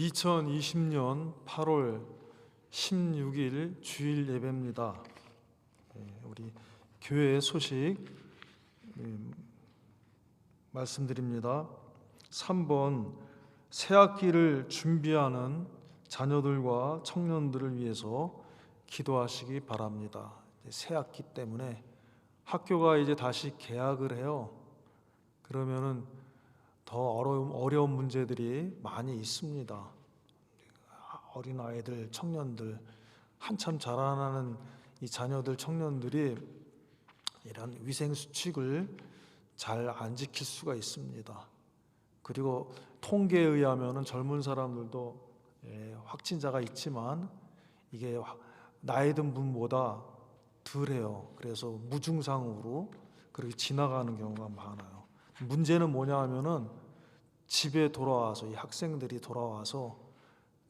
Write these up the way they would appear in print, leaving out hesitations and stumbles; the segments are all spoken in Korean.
2020년 8월 16일 주일 예배입니다. 우리 교회 소식 말씀드립니다. 3번 새학기를 준비하는 자녀들과 청년들을 위해서 기도하시기 바랍니다. 새학기 때문에 학교가 이제 다시 개학을 해요. 그러면은 더 어려운 문제들이 많이 있습니다. 어린아이들, 청년들, 한참 자라나는 이 자녀들, 청년들이 이런 위생수칙을 잘 안 지킬 수가 있습니다. 그리고 통계에 의하면 젊은 사람들도 확진자가 있지만 이게 나이 든 분보다 덜해요. 그래서 무증상으로 그렇게 지나가는 경우가 많아요. 문제는 뭐냐 하면은 집에 돌아와서 이 학생들이 돌아와서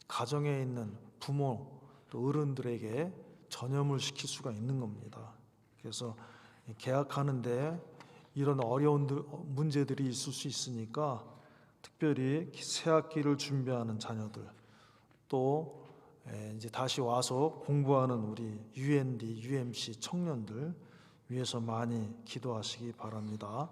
가정에 있는 부모 또 어른들에게 전염을 시킬 수가 있는 겁니다. 그래서 개학하는데 이런 어려운 문제들이 있을 수 있으니까 특별히 새학기를 준비하는 자녀들 또 이제 다시 와서 공부하는 우리 UND, UMC 청년들 위해서 많이 기도하시기 바랍니다.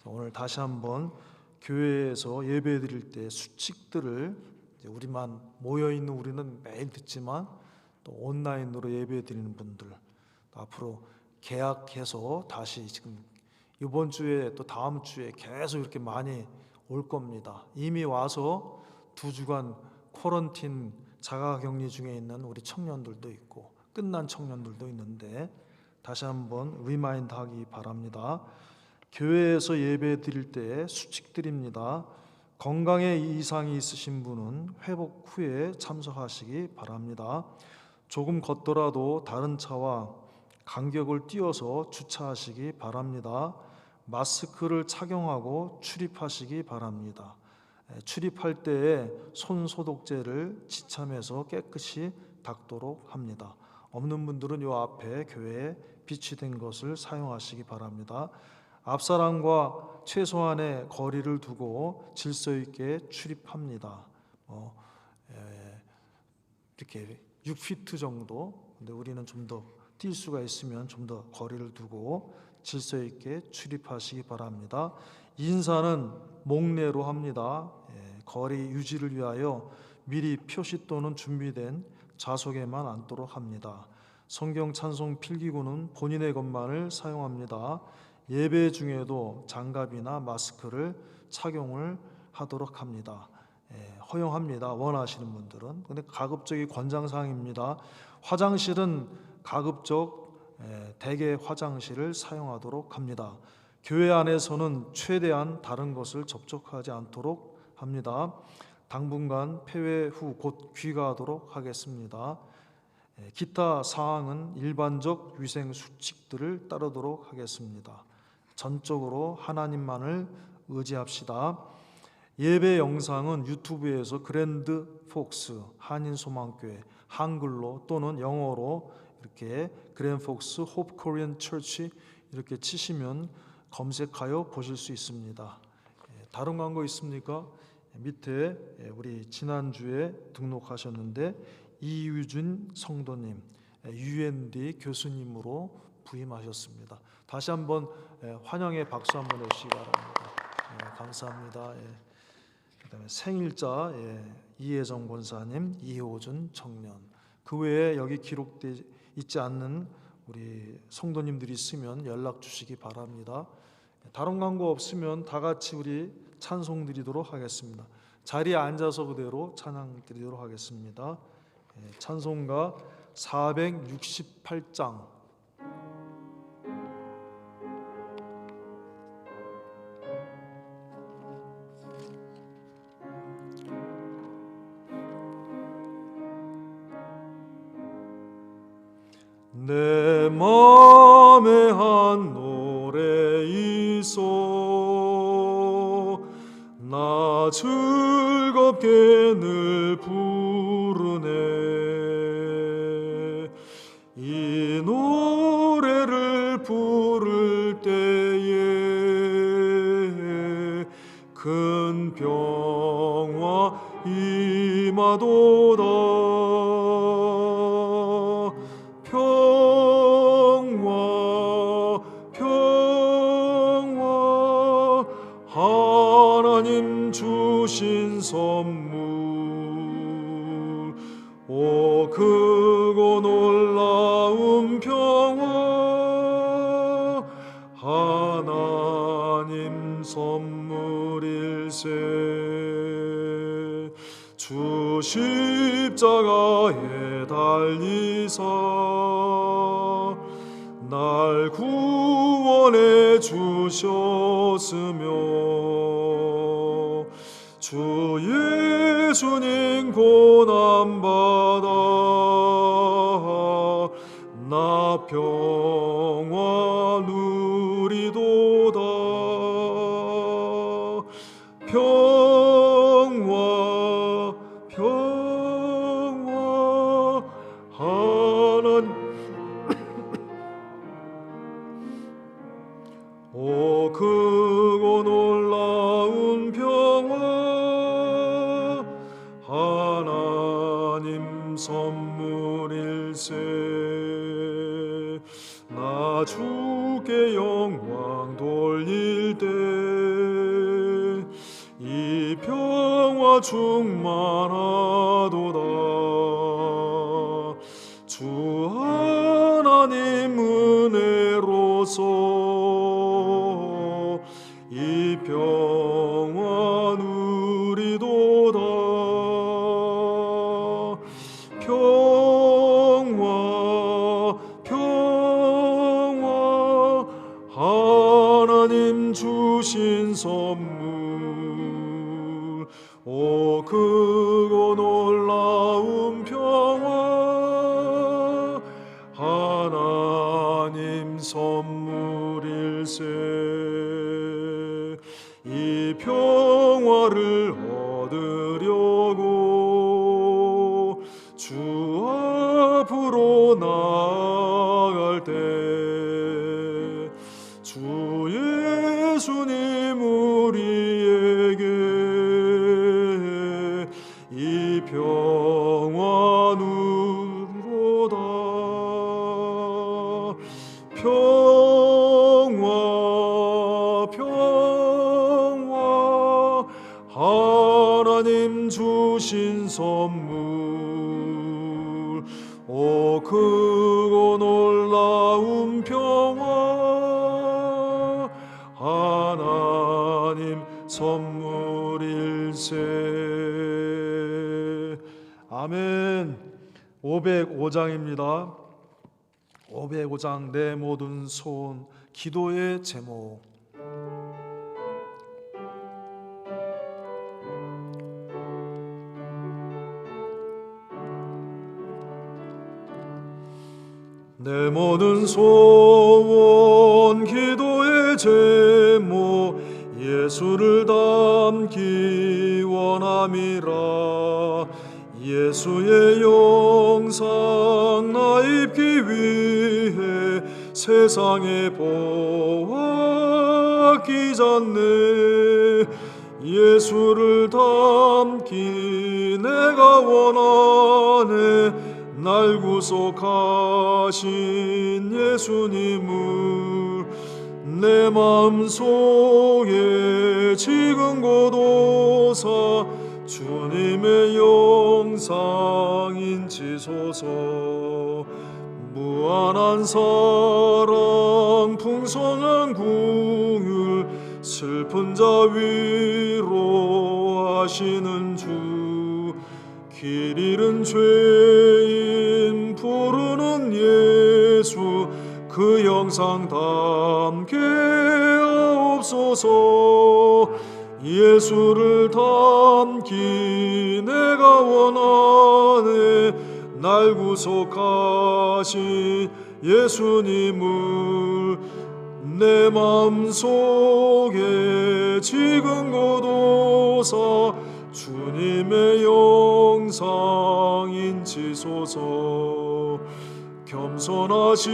오늘 다시 한번 교회에서 예배 드릴 때 수칙들을 우리만 모여 있는 우리는 매일 듣지만 또 온라인으로 예배 드리는 분들 앞으로 개학해서 다시 지금 이번 주에 또 다음 주에 계속 이렇게 많이 올 겁니다. 이미 와서 2주간 쿼런틴 자가격리 중에 있는 우리 청년들도 있고 끝난 청년들도 있는데 다시 한번 리마인드 하기 바랍니다. 교회에서 예배 드릴 때 수칙드립니다. 건강에 이상이 있으신 분은 회복 후에 참석하시기 바랍니다. 조금 걷더라도 다른 차와 간격을 띄워서 주차하시기 바랍니다. 마스크를 착용하고 출입하시기 바랍니다. 출입할 때에 손 소독제를 지참해서 깨끗이 닦도록 합니다. 없는 분들은 이 앞에 교회에 비치된 것을 사용하시기 바랍니다. 앞사람과 최소한의 거리를 두고 질서 있게 출입합니다. 이렇게 6피트 정도. 근데 우리는 좀 더 뛸 수가 있으면 좀 더 거리를 두고 질서 있게 출입하시기 바랍니다. 인사는 목례로 합니다. 거리 유지를 위하여 미리 표시 또는 준비된 좌석에만 앉도록 합니다. 성경 찬송 필기구는 본인의 것만을 사용합니다. 예배 중에도 장갑이나 마스크를 착용을 하도록 합니다. 허용합니다. 원하시는 분들은. 근데 가급적이 권장사항입니다. 화장실은 가급적 대개 화장실을 사용하도록 합니다. 교회 안에서는 최대한 다른 것을 접촉하지 않도록 합니다. 당분간 폐회 후 곧 귀가하도록 하겠습니다. 기타 사항은 일반적 위생 수칙들을 따르도록 하겠습니다. 전적으로 하나님만을 의지합시다. 예배 영상은 유튜브에서 그랜드 폭스 한인소망교회 한글로 또는 영어로 이렇게 그랜드 폭스 호프 코리안 처치 이렇게 치시면 검색하여 보실 수 있습니다. 다른 광고 있습니까? 밑에 우리 지난주에 등록하셨는데 이유준 성도님 UND 교수님으로 부임하셨습니다. 다시 한번 환영의 박수 한번 해주시기 바랍니다. 감사합니다. 그다음에 생일자 이혜정 권사님, 이호준 청년. 그 외에 여기 기록되어 있지 않는 우리 성도님들이 있으면 연락 주시기 바랍니다. 다른 광고 없으면 다 같이 우리 찬송 드리도록 하겠습니다. 자리에 앉아서 그대로 찬양 드리도록 하겠습니다. 찬송가 468장 내 맘에 한 노래 있어 나 즐겁게 늘 부르네 이 노래를 부를 때에 큰 평화 임하 원하도다. 평화 평화 하나님 주신 선물, 오 크고 놀라운 평화 하나님 선물일세. 주 십자가에 달리사 날 구원해 주셨으며, 주 예수님 고난받아 나 평화 누리도다. 평화 평화 하나님 오 크고 놀라운 평화 하나님 선물일세. 나 주께 영광 돌릴 때 이 평화 충만하도다. 주 하나님 은혜로서 이 평화 누리도다. 평화 평화 하나님 주신 선물, 오 크고 놀라운 평화 하나님 선물일세. 이 평화를 얻으려고 주 앞으로 나아갈 때 주 예수님 우리에게 이 평화 누리도다. 평화 평화 하나님 주신 선물, 오 크고 놀라운 평화 하나님 선물일세. 아멘. 505장입니다. 505장 내 모든 소원 기도의 제목. 내 모든 소원 기도의 제목, 예수를 닮기 원함이라. 예수의 영상 나 입기 위해 세상에 보았기 전에 예수를 닮기 내가 원하네. 날 구속하신 예수님을 내 마음속에 지금 곧 오사 주님의 영상 인치소서. 무한한 사랑 풍성한 궁율 슬픈 자 위로하시는 주, 길 잃은 죄인 부르는 예수 그 영상 담게 하옵소서. 예수를 닮기 내가 원하네. 날 구속하신 예수님을 내 마음속에 지금 곧 오사 주님의 영상 인치소서. 겸손하시고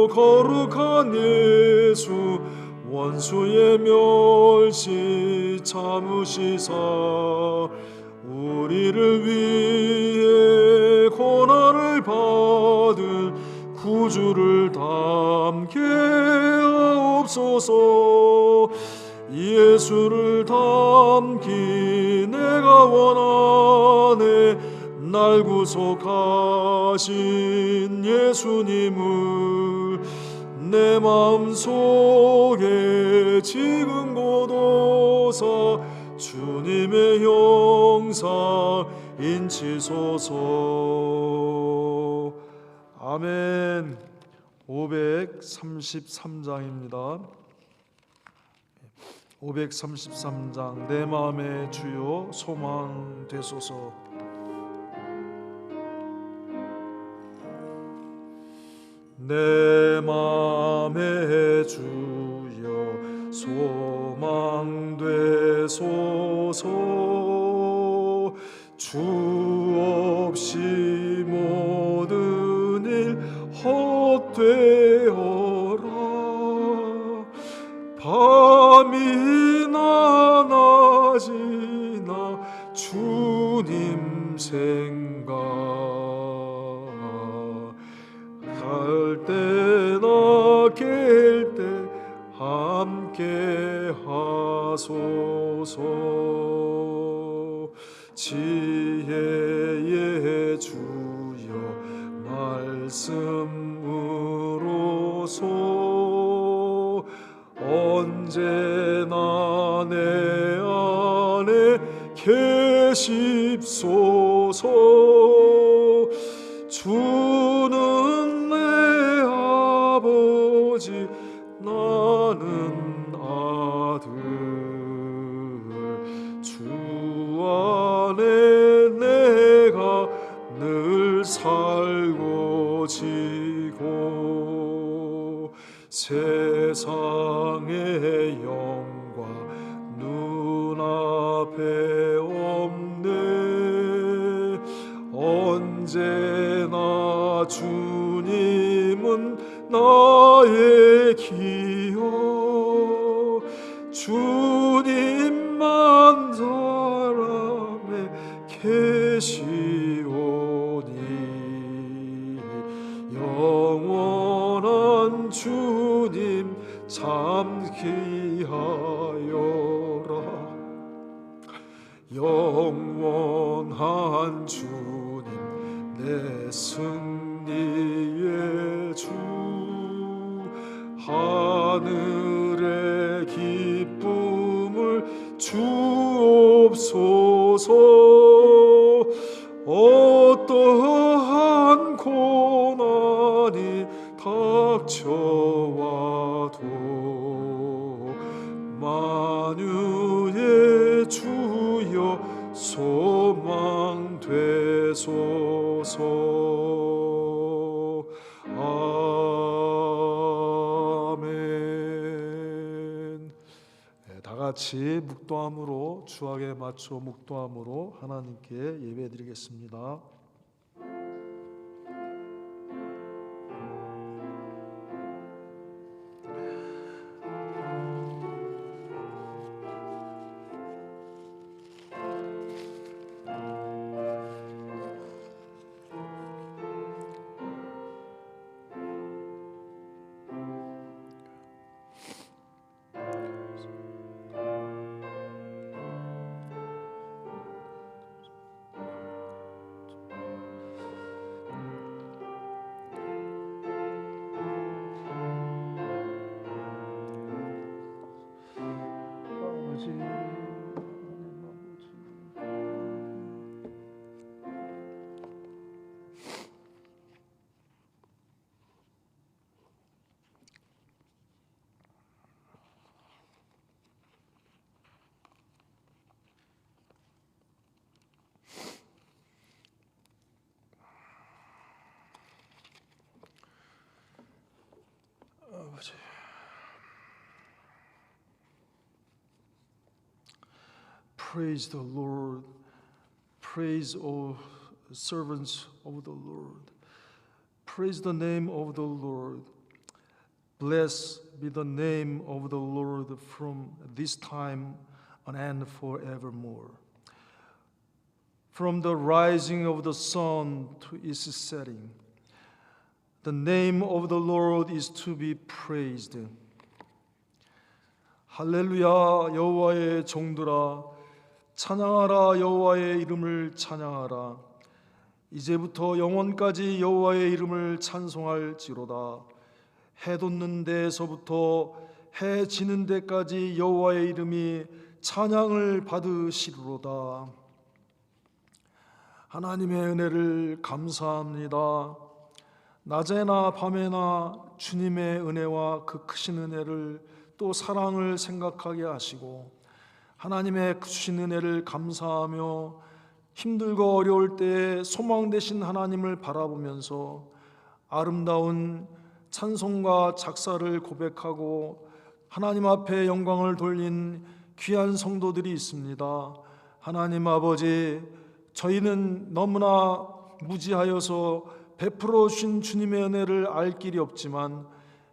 거룩한 예수 원수의 멸시 참으시사 우리를 위해 고난을 받은 구주를 닮게 하옵소서. 예수를 닮기 내가 원하네. 날 구속하신 예수님을 내 마음속에 지금 고도사 주님의 형상 인치소서. 아멘. 533장입니다. 533장. 내 마음의 주요 소망 되소서. 내 마음의 주여 소망 되소서. 주 없이 모든 일 헛되어라. 밤이나 낮이나 주님 생각, 갈 때나 깰 때 함께 하소서. 지혜의 주여 말씀으로서 언제나 내 안에 계십소서. 주는 내 아버지 나는 아들. 주 안에 내가 늘 살고 지고 세상의 영광 눈앞에 없네. 언제나 주님은 나의 기여. 주님만 사람에 계시오니 영원한 주님 참 귀하여라. 영원한 주님 내 승리의 주. 하늘의 기쁨을 주옵소서. 어떠한 고난이 닥쳐와도 만유의 주여 소망 되소서. 아멘. 다 같이 묵도함으로, 주악에 맞춰 묵도함으로 하나님께 예배드리겠습니다. 아버지, praise the Lord. Praise all servants of the Lord. Praise the name of the Lord. Blessed be the name of the Lord from this time on and forevermore. from the rising of the sun to its setting. The name of the Lord is to be praised. 할렐루야. 여호와의 종들아 찬양하라. 여호와의 이름을 찬양하라. 이제부터 영원까지 여호와의 이름을 찬송할지로다. 해 돋는 데에서부터 해 지는 데까지 여호와의 이름이 찬양을 받으시리로다. 하나님의 은혜를 감사합니다. 낮에나 밤에나 주님의 은혜와 그 크신 은혜를 또 사랑을 생각하게 하시고 하나님의 주신 은혜를 감사하며 힘들고 어려울 때에 소망 되신 하나님을 바라보면서 아름다운 찬송과 작사를 고백하고 하나님 앞에 영광을 돌린 귀한 성도들이 있습니다. 하나님 아버지, 저희는 너무나 무지하여서 베풀어 주신 주님의 은혜를 알 길이 없지만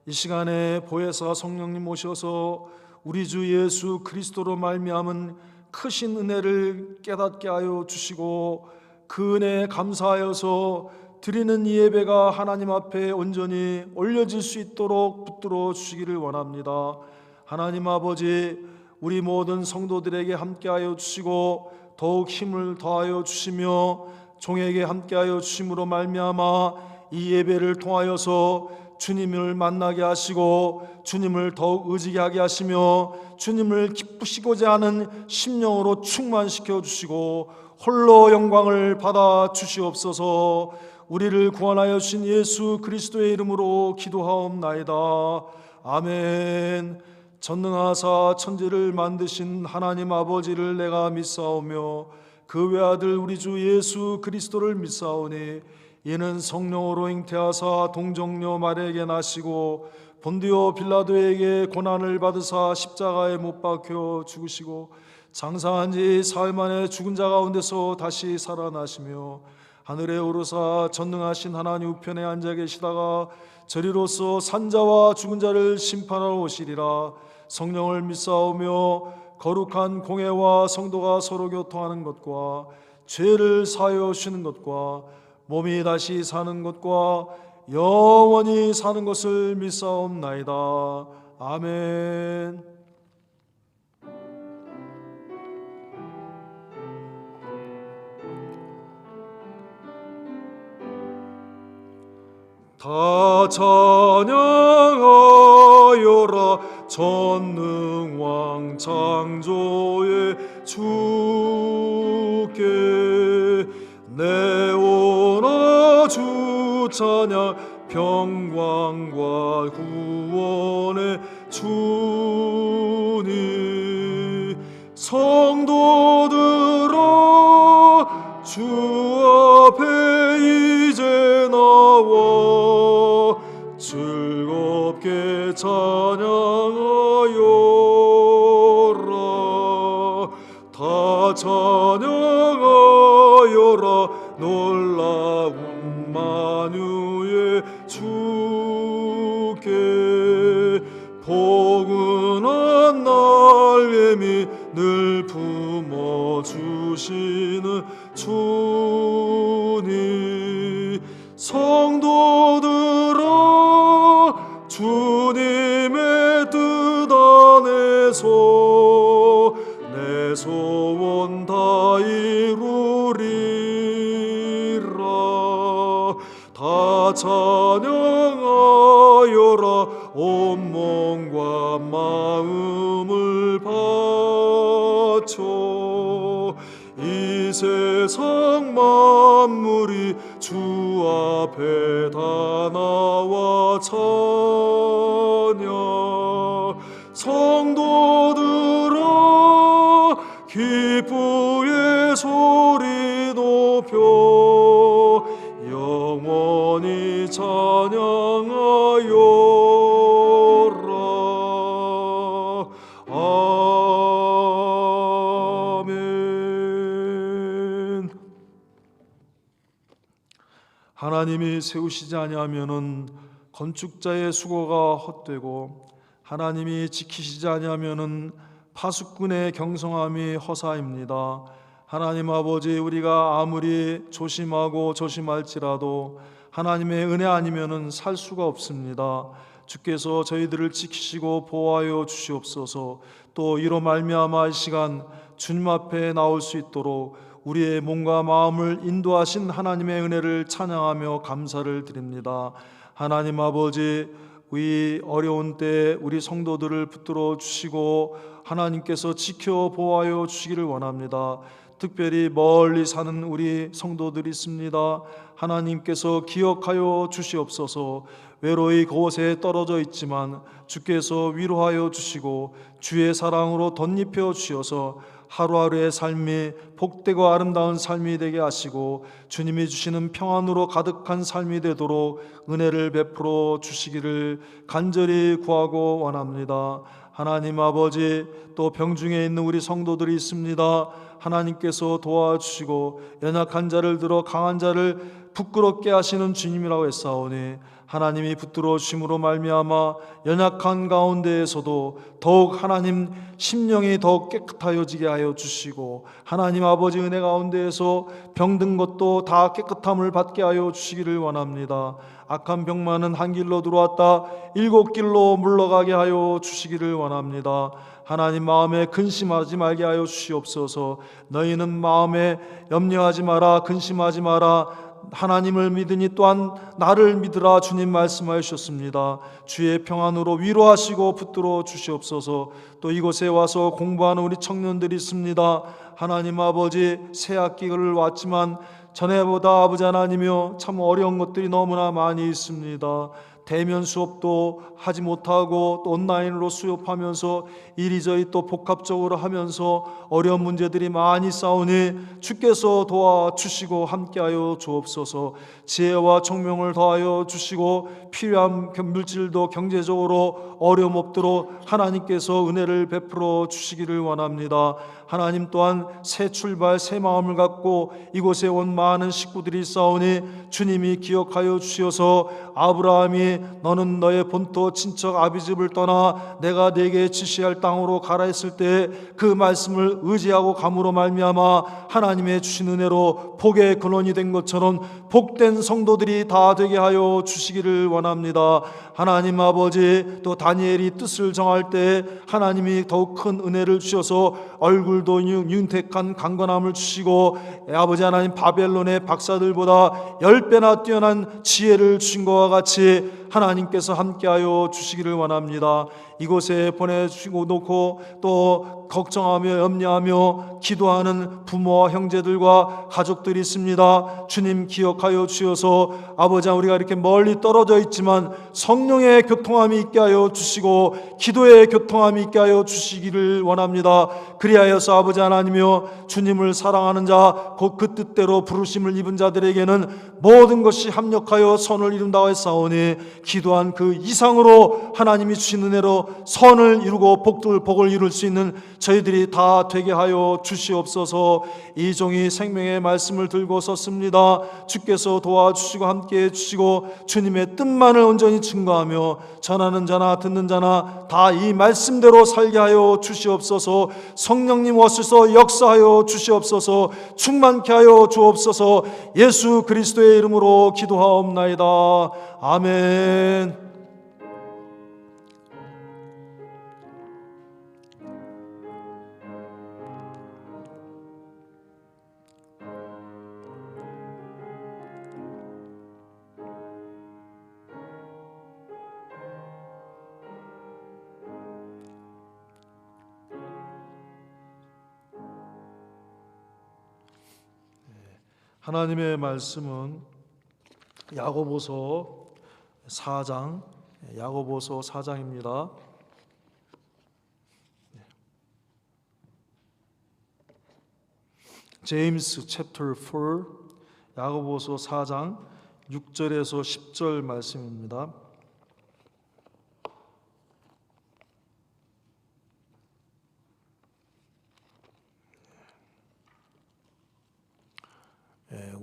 이 시간에 보혜사 성령님 오셔서 우리 주 예수 그리스도로 말미암은 크신 은혜를 깨닫게 하여 주시고 그 은혜에 감사하여서 드리는 이 예배가 하나님 앞에 온전히 올려질 수 있도록 붙들어 주시기를 원합니다. 하나님 아버지, 우리 모든 성도들에게 함께하여 주시고 더욱 힘을 더하여 주시며 종에게 함께하여 주심으로 말미암아 이 예배를 통하여서 주님을 만나게 하시고 주님을 더욱 의지게 하게 하시며 주님을 기쁘시고자 하는 심령으로 충만시켜 주시고 홀로 영광을 받아 주시옵소서. 우리를 구원하여 주신 예수 그리스도의 이름으로 기도하옵나이다. 아멘. 전능하사 천지를 만드신 하나님 아버지를 내가 믿사오며 그 외아들 우리 주 예수 그리스도를 믿사오니 이는 성령으로 잉태하사 동정녀 마리아에게 나시고 본디오 빌라도에게 고난을 받으사 십자가에 못 박혀 죽으시고 장사한 지 사흘 만에 죽은 자 가운데서 다시 살아나시며 하늘에 오르사 전능하신 하나님 우편에 앉아 계시다가 저리로서 산자와 죽은 자를 심판하러 오시리라. 성령을 믿사오며 거룩한 공회와 성도가 서로 교통하는 것과 죄를 사하여 주시는 것과 몸이 다시 사는 것과 영원히 사는 것을 믿사옵나이다. 아멘. 다 찬양하여라. 전능왕 창조의 주께 내오나 주 찬양 평강과 구원의 주님. 성도들아 주 앞에 이제 나와 즐겁게 찬양하여라. 다 찬양하여라. 놀라운 만유의 주께 포근한 날개미 늘 품어주시는 주님. 성도들아 주님의 뜻 안에서 내 소원 다 이루리라. 다 찬양하여라. 온몸과 마음을 바쳐 이 세상 만물이 주 앞에 다 나와 찬양. 성도들아 기쁘게 소리 높여 영원히 찬양하여라. 아멘. 하나님이 세우시지 아니하면은 건축자의 수고가 헛되고 하나님이 지키시지 아니하면은 파수꾼의 경성함이 허사입니다. 하나님 아버지, 우리가 아무리 조심하고 조심할지라도 하나님의 은혜 아니면은 살 수가 없습니다. 주께서 저희들을 지키시고 보호하여 주시옵소서. 또 이로 말미암아 이 시간 주님 앞에 나올 수 있도록 우리의 몸과 마음을 인도하신 하나님의 은혜를 찬양하며 감사를 드립니다. 하나님 아버지, 이 어려운 때 우리 성도들을 붙들어 주시고 하나님께서 지켜 보호하여 주시기를 원합니다. 특별히 멀리 사는 우리 성도들이 있습니다. 하나님께서 기억하여 주시옵소서. 외로이 그곳에 떨어져 있지만 주께서 위로하여 주시고 주의 사랑으로 덧입혀 주셔서 하루하루의 삶이 복되고 아름다운 삶이 되게 하시고 주님이 주시는 평안으로 가득한 삶이 되도록 은혜를 베풀어 주시기를 간절히 구하고 원합니다. 하나님 아버지, 또 병중에 있는 우리 성도들이 있습니다. 하나님께서 도와주시고 연약한 자를 들어 강한 자를 부끄럽게 하시는 주님이라고 했사오니 하나님이 붙들어 주심으로 말미암아 연약한 가운데에서도 더욱 하나님 심령이 더욱 깨끗하여지게 하여 주시고 하나님 아버지 은혜 가운데에서 병든 것도 다 깨끗함을 받게 하여 주시기를 원합니다. 악한 병만은 한 길로 들어왔다 7길로 물러가게 하여 주시기를 원합니다. 하나님 마음에 근심하지 말게 하여 주시옵소서. 너희는 마음에 염려하지 마라, 근심하지 마라, 하나님을 믿으니 또한 나를 믿으라 주님 말씀하여 주셨습니다. 주의 평안으로 위로하시고 붙들어 주시옵소서. 또 이곳에 와서 공부하는 우리 청년들이 있습니다. 하나님 아버지, 새 학기를 왔지만 전에보다 아버지 하나님이여 참 어려운 것들이 너무나 많이 있습니다. 대면 수업도 하지 못하고 또 온라인으로 수업하면서 이리저리 또 복합적으로 하면서 어려운 문제들이 많이 싸우니 주께서 도와주시고 함께하여 주옵소서. 지혜와 총명을 더하여 주시고 필요한 물질도 경제적으로 어려움 없도록 하나님께서 은혜를 베풀어 주시기를 원합니다. 하나님 또한 새 출발, 새 마음을 갖고 이곳에 온 많은 식구들이 싸우니 주님이 기억하여 주셔서 아브라함이 너는 너의 본토 친척 아비집을 떠나 내가 네게 지시할 땅으로 가라 했을 때 그 말씀을 의지하고 감으로 말미암아 하나님의 주신 은혜로 복의 근원이 된 것처럼 복된 성도들이 다 되게 하여 주시기를 원합니다. 하나님 아버지, 또 다니엘이 뜻을 정할 때 하나님이 더욱 큰 은혜를 주셔서 얼굴도 윤택한 강건함을 주시고 아버지 하나님 바벨론의 박사들보다 10배나 뛰어난 지혜를 주신 것과 같이 하나님께서 함께하여 주시기를 원합니다. 이곳에 보내주시고 놓고 또 걱정하며 염려하며 기도하는 부모와 형제들과 가족들이 있습니다. 주님 기억하여 주셔서 아버지, 우리가 이렇게 멀리 떨어져 있지만 성령의 교통함이 있게 하여 주시고 기도의 교통함이 있게 하여 주시기를 원합니다. 그리하여서 아버지 하나님이여 주님을 사랑하는 자 곧 그 뜻대로 부르심을 입은 자들에게는 모든 것이 합력하여 선을 이룬다고 했사오니 기도한 그 이상으로 하나님이 주신 은혜로 선을 이루고 복을 이룰 수 있는 저희들이 다 되게 하여 주시옵소서. 이 종이 생명의 말씀을 들고 섰습니다. 주께서 도와주시고 함께해 주시고 주님의 뜻만을 온전히 증거하며 전하는 자나 듣는 자나 다 이 말씀대로 살게 하여 주시옵소서. 성령님 오셔서 역사하여 주시옵소서. 충만케 하여 주옵소서. 예수 그리스도의 이름으로 기도하옵나이다. 아멘. 하나님의 말씀은 야고보서 4장, 야고보서 4장입니다. 제임스 챕터 4, 야고보서 4장 6절에서 10절 말씀입니다.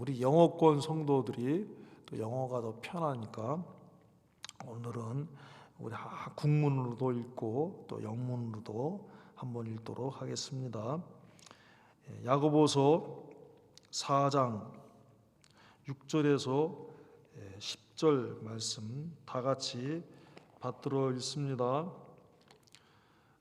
우리 영어권 성도들이 또 영어가 더 편하니까 오늘은 우리 국문으로도 읽고 또 영문으로도 한번 읽도록 하겠습니다. 야고보서 4장 6절에서 10절 말씀 다 같이 받들어 읽습니다.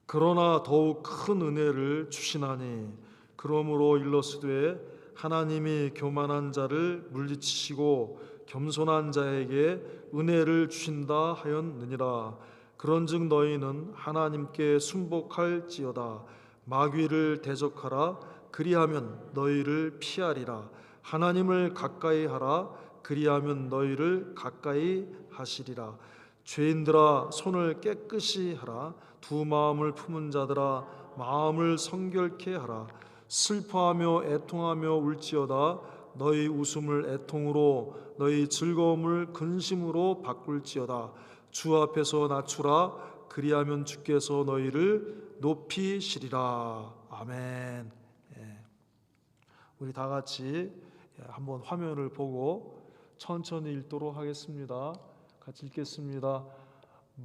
그러나 더욱 큰 은혜를 주시나니 그러므로 일러스되 하나님이 교만한 자를 물리치시고 겸손한 자에게 은혜를 주신다 하였느니라. 그런즉 너희는 하나님께 순복할지어다. 마귀를 대적하라. 그리하면 너희를 피하리라. 하나님을 가까이 하라. 그리하면 너희를 가까이 하시리라. 죄인들아 손을 깨끗이 하라. 두 마음을 품은 자들아 마음을 성결케 하라. 슬퍼하며 애통하며 울지어다. 너희 웃음을 애통으로 너희 즐거움을 근심으로 바꿀지어다. 주 앞에서 낮추라. 그리하면 주께서 너희를 높이시리라. 아멘. 우리 다 같이 한번 화면을 보고 천천히 읽도록 하겠습니다. 같이 읽겠습니다.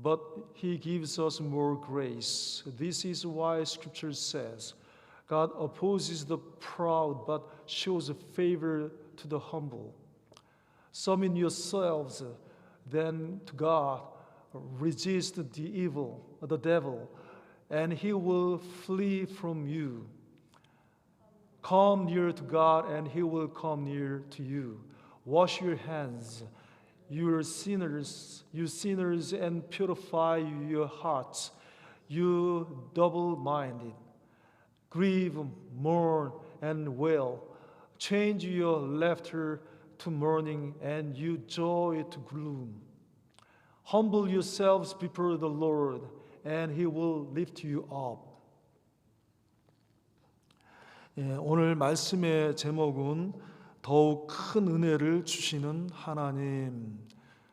But he gives us more grace. This is why Scripture says, God opposes the proud but shows favor to the humble. Submit yourselves then to God. Resist the evil, the devil, and he will flee from you. Come near to God, and he will come near to you. Wash your hands, you sinners, and purify your hearts, you double-minded. Grieve, mourn, and wail. Change your laughter to mourning, and your joy to gloom. Humble yourselves before the Lord, and He will lift you up. 오늘 말씀의 제목은 더욱 큰 은혜를 주시는 하나님.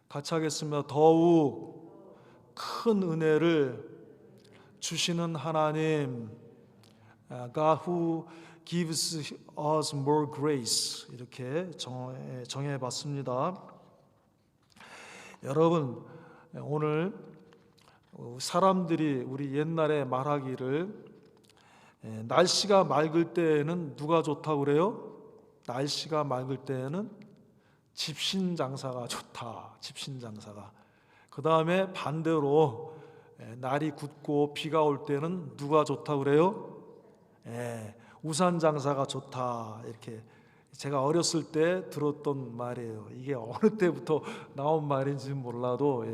같이 하겠습니다. 더욱 큰 은혜를 주시는 하나님. God who gives us more grace. 이렇게 정해봤습니다. 여러분, 오늘 사람들이 우리 옛날에 말하기를 날씨가 맑을 때에는 누가 좋다고 그래요? 날씨가 맑을 때에는 집신장사가 좋다. 집신장사가. 그 다음에 반대로 날이 굳고 비가 올 때는 누가 좋다고 그래요? 우산장사가 좋다. 이렇게 제가 어렸을 때 들었던 말이에요. 이게 어느 때부터 나온 말인지는 몰라도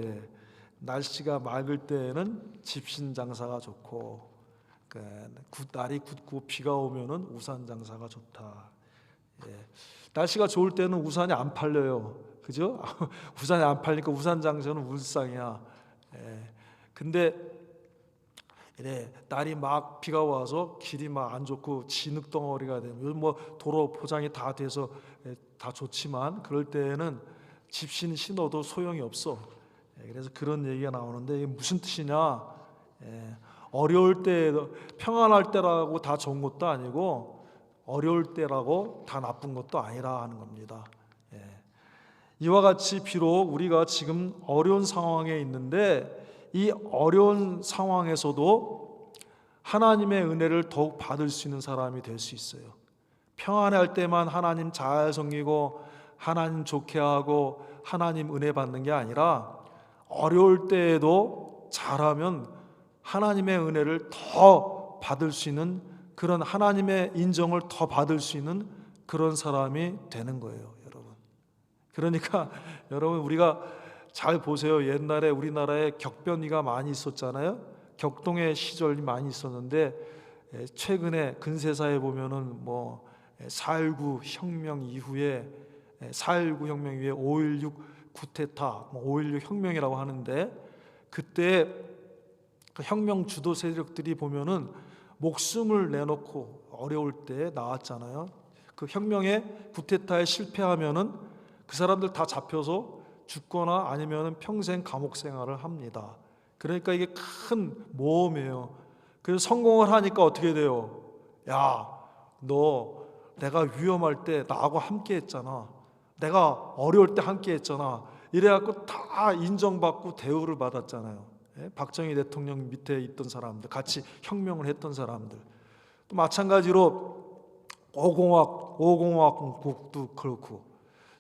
날씨가 맑을 때는 집신장사가 좋고 날이 굳고 비가 오면은 우산장사가 좋다. 날씨가 좋을 때는 우산이 안 팔려요. 그죠? 우산이 안 팔리니까 우산장사는 울상이야. 근데 날이 막 비가 와서 길이 막 안 좋고 진흙덩어리가 되면 요즘 뭐 도로 포장이 다 돼서 다 좋지만 그럴 때에는 집신 신어도 소용이 없어. 그래서 그런 얘기가 나오는데 이게 무슨 뜻이냐? 어려울 때 평안할 때라고 다 좋은 것도 아니고 어려울 때라고 다 나쁜 것도 아니라 하는 겁니다. 이와 같이 비록 우리가 지금 어려운 상황에 있는데 이 어려운 상황에서도 하나님의 은혜를 더욱 받을 수 있는 사람이 될 수 있어요. 평안할 때만 하나님 잘 섬기고 하나님 좋게 하고 하나님 은혜 받는 게 아니라 어려울 때에도 잘하면 하나님의 은혜를 더 받을 수 있는 그런 하나님의 인정을 더 받을 수 있는 그런 사람이 되는 거예요, 여러분. 그러니까 여러분 우리가 잘 보세요. 옛날에 우리나라에 격변이가 많이 있었잖아요. 격동의 시절이 많이 있었는데 최근에 근세사에 보면은 뭐 4.19 혁명 이후에 4.19 혁명 이후에 5.16 쿠데타, 5.16 혁명이라고 하는데 그때 그 혁명 주도 세력들이 보면은 목숨을 내놓고 어려울 때 나왔잖아요. 그 혁명의 쿠데타에 실패하면은 그 사람들 다 잡혀서 죽거나 아니면 평생 감옥 생활을 합니다. 그러니까 이게 큰 모험이에요. 그래서 성공을 하니까 어떻게 돼요? 야, 너 내가 위험할 때 나하고 함께 했잖아. 내가 어려울 때 함께 했잖아. 이래갖고 다 인정받고 대우를 받았잖아요. 박정희 대통령 밑에 있던 사람들, 같이 혁명을 했던 사람들. 또 마찬가지로 오공화국도 그렇고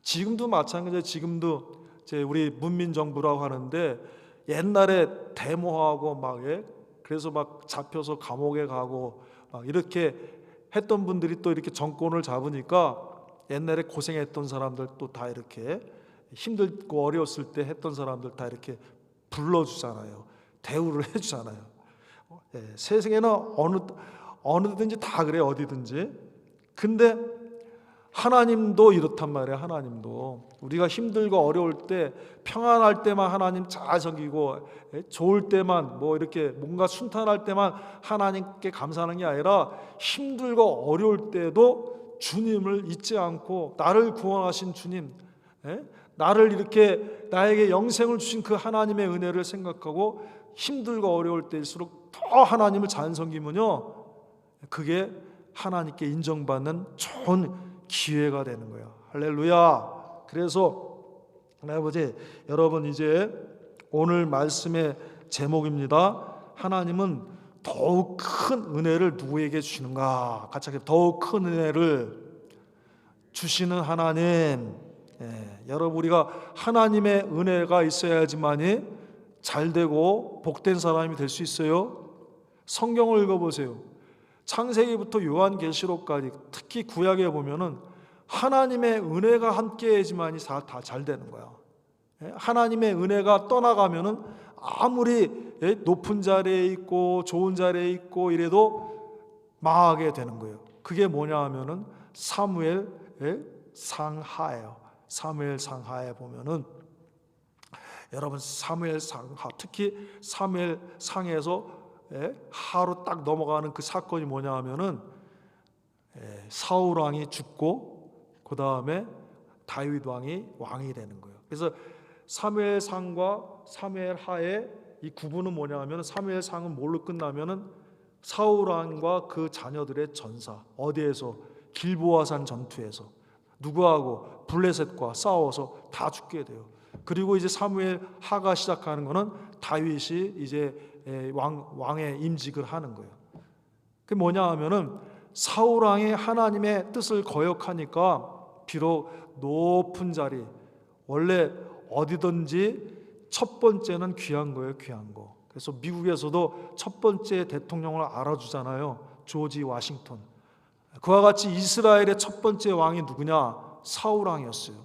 지금도 마찬가지예요. 지금도 이제 우리 문민정부라고 하는데 옛날에 데모하고 막 그래서 막 잡혀서 감옥에 가고 막 이렇게 했던 분들이 또 이렇게 정권을 잡으니까 옛날에 고생했던 사람들 또 다 이렇게 힘들고 어려웠을 때 했던 사람들 다 이렇게 불러주잖아요. 대우를 해주잖아요. 세상에는 어느든지 다 그래, 어디든지. 근데 하나님도 이렇단 말이에요. 하나님도 우리가 힘들고 어려울 때, 평안할 때만 하나님 잘 섬기고 좋을 때만 뭐 이렇게 뭔가 순탄할 때만 하나님께 감사하는 게 아니라 힘들고 어려울 때도 주님을 잊지 않고 나를 구원하신 주님, 나를 이렇게 나에게 영생을 주신 그 하나님의 은혜를 생각하고 힘들고 어려울 때일수록 더 하나님을 잘 섬기면요, 그게 하나님께 인정받는 좋은 기회가 되는 거예요. 할렐루야. 그래서 아버지, 여러분 이제 오늘 말씀의 제목입니다. 하나님은 더욱 큰 은혜를 누구에게 주시는가? 같이 하겠습니다. 더욱 큰 은혜를 주시는 하나님. 여러분, 우리가 하나님의 은혜가 있어야지만이 잘되고 복된 사람이 될 수 있어요. 성경을 읽어보세요. 창세기부터 요한계시록까지, 특히 구약에 보면은 하나님의 은혜가 함께해야지만이 다 잘 되는 거야. 하나님의 은혜가 떠나가면은 아무리 높은 자리에 있고 좋은 자리에 있고 이래도 망하게 되는 거예요. 그게 뭐냐 하면은 사무엘 상하예요. 사무엘 상하에 보면은 여러분, 사무엘 상하, 특히 사무엘 상에서 하루 딱 넘어가는 그 사건이 뭐냐 하면은 사울 왕이 죽고 그 다음에 다윗 왕이 되는 거예요. 그래서 사무엘 상과 사무엘 하의 이 구분은 뭐냐 하면, 사무엘 상은 뭘로 끝나면은 사울 왕과 그 자녀들의 전사, 어디에서? 길보아산 전투에서 누구하고? 블레셋과 싸워서 다 죽게 돼요. 그리고 이제 사무엘 하가 시작하는 거는 다윗이 이제 왕의 임직을 하는 거예요. 그게 뭐냐 하면은 사울 왕이 하나님의 뜻을 거역하니까 비록 높은 자리, 원래 어디든지 첫 번째는 귀한 거예요. 귀한 거. 그래서 미국에서도 첫 번째 대통령을 알아주잖아요. 조지 워싱턴. 그와 같이 이스라엘의 첫 번째 왕이 누구냐? 사울 왕이었어요.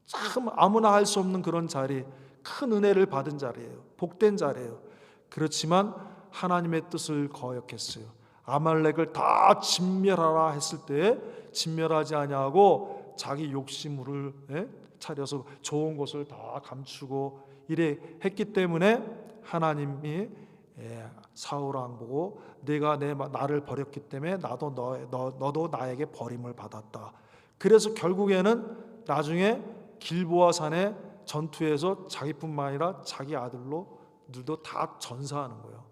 참 아무나 할 수 없는 그런 자리, 큰 은혜를 받은 자리예요. 복된 자리예요. 그렇지만 하나님의 뜻을 거역했어요. 아말렉을 다 진멸하라 했을 때 진멸하지 아니하고 자기 욕심을 차려서 좋은 것을 다 감추고 이래 했기 때문에 하나님이 사울 왕 보고 내가 나를 버렸기 때문에 너도 나에게 버림을 받았다. 그래서 결국에는 나중에 길보아 산의 전투에서 자기뿐만 아니라 자기 아들들도 다 전사하는 거예요.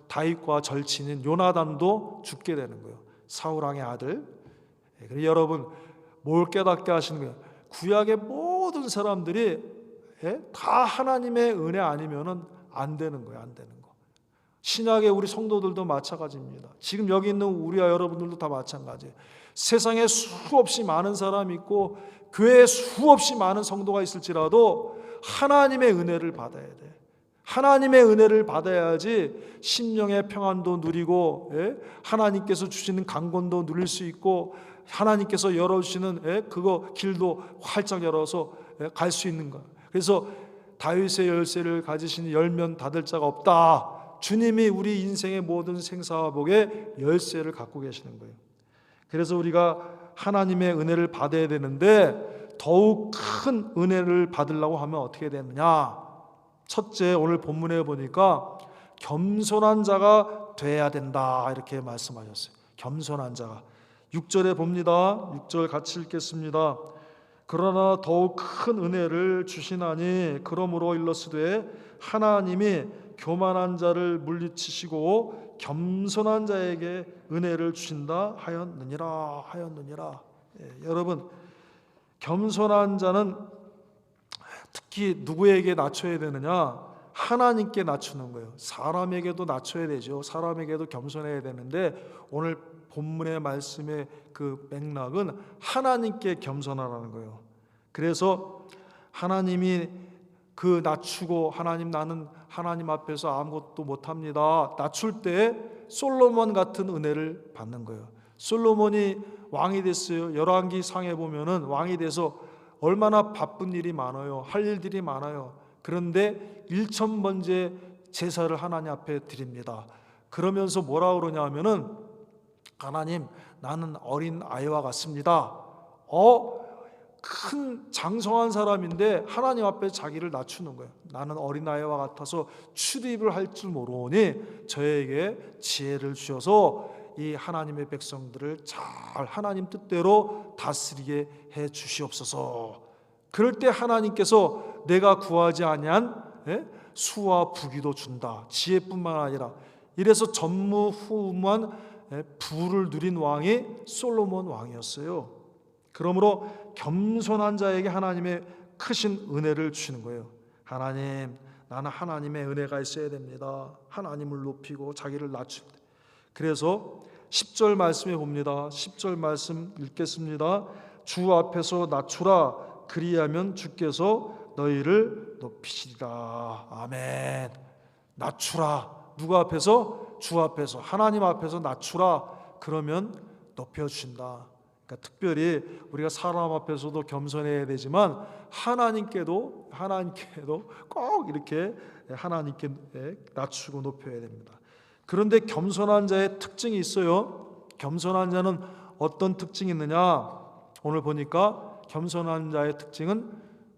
다윗과 절친인 요나단도 죽게 되는 거예요. 사울 왕의 아들. 그래서 여러분, 뭘 깨닫게 하시는 거예요? 구약의 모든 사람들이 다 하나님의 은혜 아니면은 안 되는 거예요. 안 되는 거. 신약의 우리 성도들도 마찬가지입니다. 지금 여기 있는 우리와 여러분들도 다 마찬가지예요. 세상에 수없이 많은 사람이 있고 교회에 수없이 많은 성도가 있을지라도 하나님의 은혜를 받아야 돼. 하나님의 은혜를 받아야지 심령의 평안도 누리고 하나님께서 주시는 강권도 누릴 수 있고 하나님께서 열어주시는 그거 길도 활짝 열어서 갈 수 있는 거예요. 그래서 다윗의 열쇠를 가지신 열면 닫을 자가 없다. 주님이 우리 인생의 모든 생사화복의 열쇠를 갖고 계시는 거예요. 그래서 우리가 하나님의 은혜를 받아야 되는데 더욱 큰 은혜를 받으려고 하면 어떻게 되느냐? 첫째, 오늘 본문에 보니까 겸손한 자가 돼야 된다 이렇게 말씀하셨어요. 겸손한 자가. 6절에 봅니다. 6절 같이 읽겠습니다. 그러나 더욱 큰 은혜를 주시나니 그러므로 일러스되 하나님이 교만한 자를 물리치시고 겸손한 자에게 은혜를 주신다 하였느니라. 여러분, 겸손한 자는 특히 누구에게 낮춰야 되느냐? 하나님께 낮추는 거예요. 사람에게도 낮춰야 되죠. 사람에게도 겸손해야 되는데 오늘 본문의 말씀의 그 맥락은 하나님께 겸손하라는 거예요. 그래서 하나님이 그 낮추고 나는 하나님 앞에서 아무것도 못합니다 낮출 때 솔로몬 같은 은혜를 받는 거예요. 솔로몬이 왕이 됐어요. 열왕기상에 보면은 왕이 돼서 얼마나 바쁜 일이 많아요. 할 일들이 많아요. 그런데 1000번째 제사를 하나님 앞에 드립니다. 그러면서 뭐라 그러냐 하면은 하나님, 나는 어린 아이와 같습니다. 큰 장성한 사람인데 하나님 앞에 자기를 낮추는 거예요. 나는 어린아이와 같아서 출입을 할 줄 모르니 저에게 지혜를 주셔서 이 하나님의 백성들을 잘 하나님 뜻대로 다스리게 해 주시옵소서. 그럴 때 하나님께서 내가 구하지 아니한 수와 부귀도 준다. 지혜뿐만 아니라. 이래서 전무후무한 부를 누린 왕이 솔로몬 왕이었어요. 그러므로 겸손한 자에게 하나님의 크신 은혜를 주시는 거예요. 하나님, 나는 하나님의 은혜가 있어야 됩니다. 하나님을 높이고 자기를 낮출 때. 그래서 10절 말씀에 봅니다. 10절 말씀 읽겠습니다. 주 앞에서 낮추라. 그리하면 주께서 너희를 높이시리라. 아멘. 낮추라. 누구 앞에서? 주 앞에서, 하나님 앞에서 낮추라. 그러면 높여주신다. 그러니까 특별히 우리가 사람 앞에서도 겸손해야 되지만 하나님께도 꼭 이렇게 하나님께 낮추고 높여야 됩니다. 그런데 겸손한 자의 특징이 있어요. 겸손한 자는 어떤 특징이 있느냐? 오늘 보니까 겸손한 자의 특징은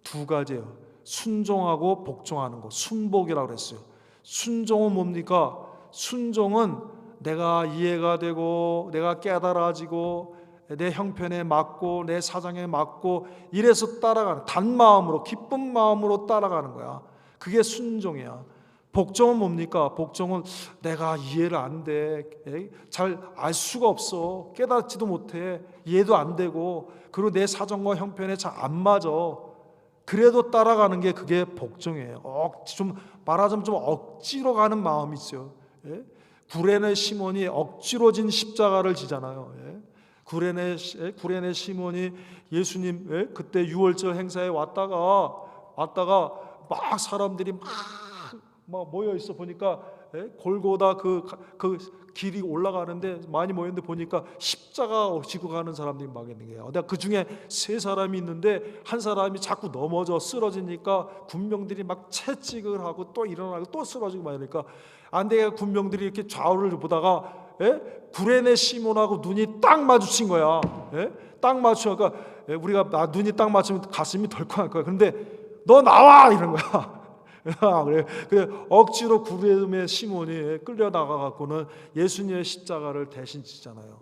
두 가지예요. 순종하고 복종하는 거, 순복이라고 그랬어요. 순종은 뭡니까? 순종은 내가 이해가 되고 내가 깨달아지고 내 형편에 맞고 내 사정에 맞고 이래서 따라가는, 단마음으로 기쁜 마음으로 따라가는 거야. 그게 순종이야. 복종은 뭡니까? 복종은 내가 이해를 안 돼, 잘 알 수가 없어, 깨닫지도 못해, 이해도 안 되고, 그리고 내 사정과 형편에 잘 안 맞아. 그래도 따라가는 게 그게 복종이에요. 좀 말하자면 좀 억지로 가는 마음이 있어요. 구레네 시몬이 억지로 진 십자가를 지잖아요. 구레네 시몬이 예수님 그때 유월절 행사에 왔다가 막 사람들이 막 모여 있어 보니까 골고다 그 길이 올라가는데 많이 모였는데 보니까 십자가 지고 가는 사람들이 막 있는 거예요. 내가 그 중에 3사람이 있는데 한 사람이 자꾸 넘어져 쓰러지니까 군병들이 막 채찍을 하고 또 일어나고 또 쓰러지고 막 이러니까 안 되게 군병들이 이렇게 좌우를 보다가 구레네 시몬하고 눈이 딱 마주친 거야. 딱 맞추니까 우리가 눈이 딱 맞추면 가슴이 덜컥할 거야. 그런데 너 나와 이런 거야. 그래 억지로 구레네 시몬이 끌려 나가 갖고는 예수님의 십자가를 대신 지잖아요.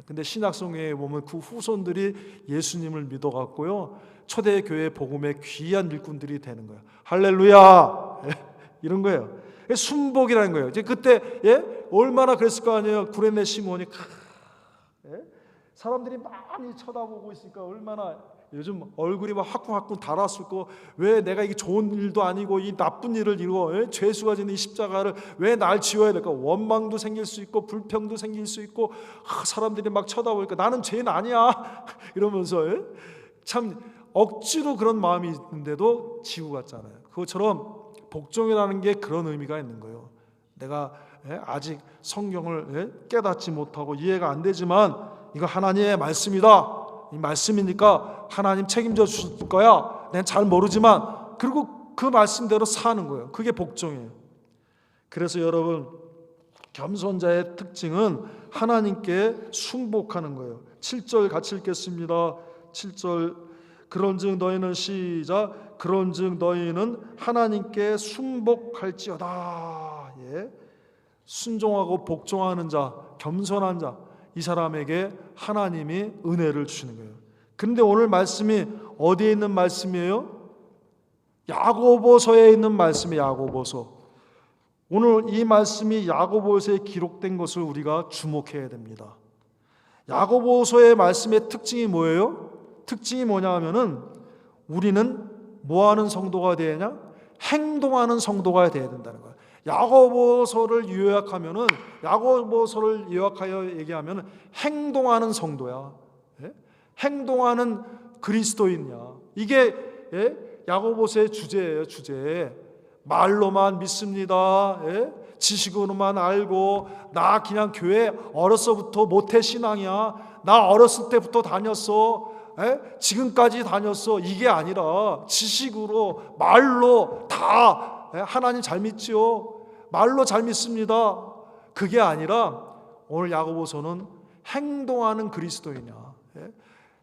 근데 신약성경에 보면 그 후손들이 예수님을 믿어 갖고요 초대 교회 복음의 귀한 일꾼들이 되는 거예요. 할렐루야. 이런 거예요. 순복이라는 거예요. 이제 그때 얼마나 그랬을 거 아니에요. 구레네 시몬이 사람들이 많이 쳐다보고 있으니까 얼마나 요즘 얼굴이 막 화끈화끈 달았을 거, 왜 내가 이게 좋은 일도 아니고 이 나쁜 일을 이루고 죄수가 지는 이 십자가를 왜 날 지어야 될까? 원망도 생길 수 있고 불평도 생길 수 있고 사람들이 막 쳐다보니까 나는 죄인 아니야 이러면서 참 억지로 그런 마음이 있는데도 지고 갔잖아요. 그것처럼 복종이라는 게 그런 의미가 있는 거예요. 내가 아직 성경을 깨닫지 못하고 이해가 안 되지만 이거 하나님의 말씀이다. 이 말씀이니까 하나님 책임져 주실 거야. 난 잘 모르지만 그리고 그 말씀대로 사는 거예요. 그게 복종이에요. 그래서 여러분 겸손자의 특징은 하나님께 순복하는 거예요. 7절 같이 읽겠습니다. 7절 그런즉 너희는 시작 그런즉 너희는 하나님께 순복할지어다. 순종하고 복종하는 자, 겸손한 자, 이 사람에게 하나님이 은혜를 주시는 거예요. 그런데 오늘 말씀이 어디에 있는 말씀이에요? 야고보서에 있는 말씀이에요. 야고보서. 오늘 이 말씀이 야고보서에 기록된 것을 우리가 주목해야 됩니다. 야고보서의 말씀의 특징이 뭐예요? 특징이 뭐냐 하면은 우리는 뭐하는 성도가 되느냐? 행동하는 성도가 되어야 된다는 거예요. 야고보서를 요약하여 얘기하면은 행동하는 성도야. 예? 행동하는 그리스도인이야. 이게 야고보서의 주제예요. 주제. 말로만 믿습니다. 지식으로만 알고 나 그냥 교회 어려서부터 모태 신앙이야. 나 어렸을 때부터 다녔어. 지금까지 다녔어. 이게 아니라 지식으로 말로 다 하나님 잘 믿지요. 말로 잘 믿습니다. 그게 아니라 오늘 야고보서는 행동하는 그리스도이냐,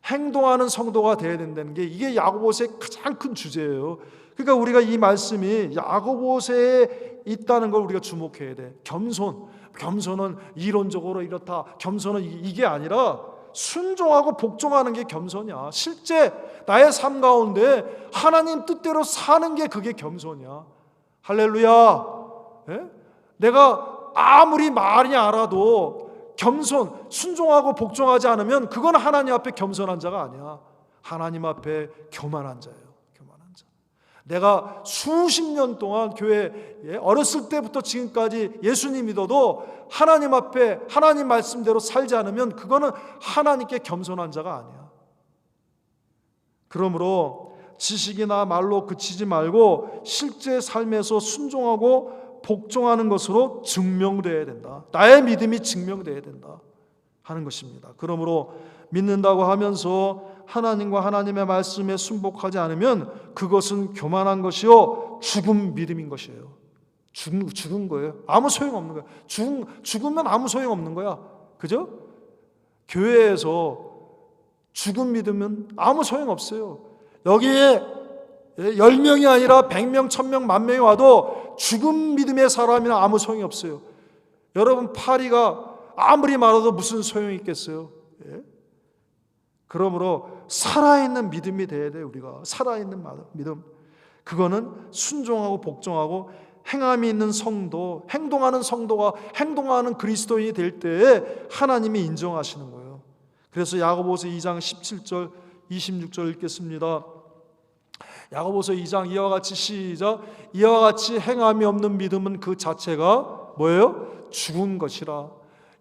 행동하는 성도가 되어야 된다는 게 이게 야고보서의 가장 큰 주제예요. 그러니까 우리가 이 말씀이 야고보서에 있다는 걸 우리가 주목해야 돼. 겸손은 이론적으로 이렇다. 겸손은 이게 아니라 순종하고 복종하는 게 겸손이야. 실제 나의 삶 가운데 하나님 뜻대로 사는 게 그게 겸손이야. 할렐루야. 내가 아무리 많이 알아도 순종하고 복종하지 않으면 그건 하나님 앞에 겸손한 자가 아니야. 하나님 앞에 교만한 자예요. 교만한 자. 내가 수십 년 동안 교회에 어렸을 때부터 지금까지 예수님 믿어도 하나님 앞에 하나님 말씀대로 살지 않으면 그거는 하나님께 겸손한 자가 아니야. 그러므로 지식이나 말로 그치지 말고 실제 삶에서 순종하고 복종하는 것으로 증명되어야 된다. 나의 믿음이 증명되어야 된다 하는 것입니다. 그러므로 믿는다고 하면서 하나님과 하나님의 말씀에 순복하지 않으면 그것은 교만한 것이요 죽은 믿음인 것이에요. 죽은 거예요. 아무 소용없는 거야. 죽으면 아무 소용없는 거야. 그죠? 교회에서 죽은 믿음은 아무 소용없어요. 여기에 10명이 아니라 100명, 1000명, 10,000명이 와도 죽은 믿음의 사람이나 아무 소용이 없어요. 여러분 파리가 아무리 말해도 무슨 소용이 있겠어요? 그러므로 살아있는 믿음이 돼야 돼요. 우리가 살아있는 믿음. 그거는 순종하고 복종하고 행함이 있는 성도, 행동하는 성도가 행동하는 그리스도인이 될 때에 하나님이 인정하시는 거예요. 그래서 야고보서 2장 17절 26절 읽겠습니다. 야고보서 2장 이와 같이 시작. 이와 같이 행함이 없는 믿음은 그 자체가 뭐예요? 죽은 것이라.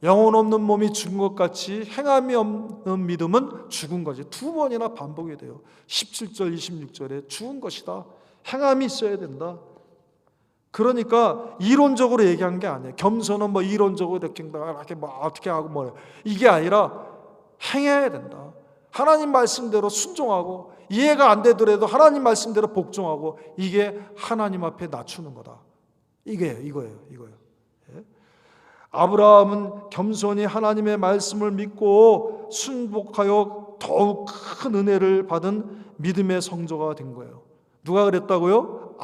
영혼 없는 몸이 죽은 것 같이 행함이 없는 믿음은 죽은 거지. 두 번이나 반복이 돼요. 17절 26절에 죽은 것이다. 행함이 있어야 된다. 그러니까 이론적으로 얘기한 게 아니에요. 겸손은 뭐 이론적으로 이렇게 뭐 어떻게 하고 뭐 이게 아니라 행해야 된다. 하나님 말씀대로 순종하고 이해가 안 되더라도 하나님 말씀대로 복종하고 이게 하나님 앞에 낮추는 거다. 이거예요. 아브라함은 겸손히 하나님의 말씀을 믿고 순복하여 더욱 큰 은혜를 받은 믿음의 성도가 된 거예요. 누가 그랬다고요?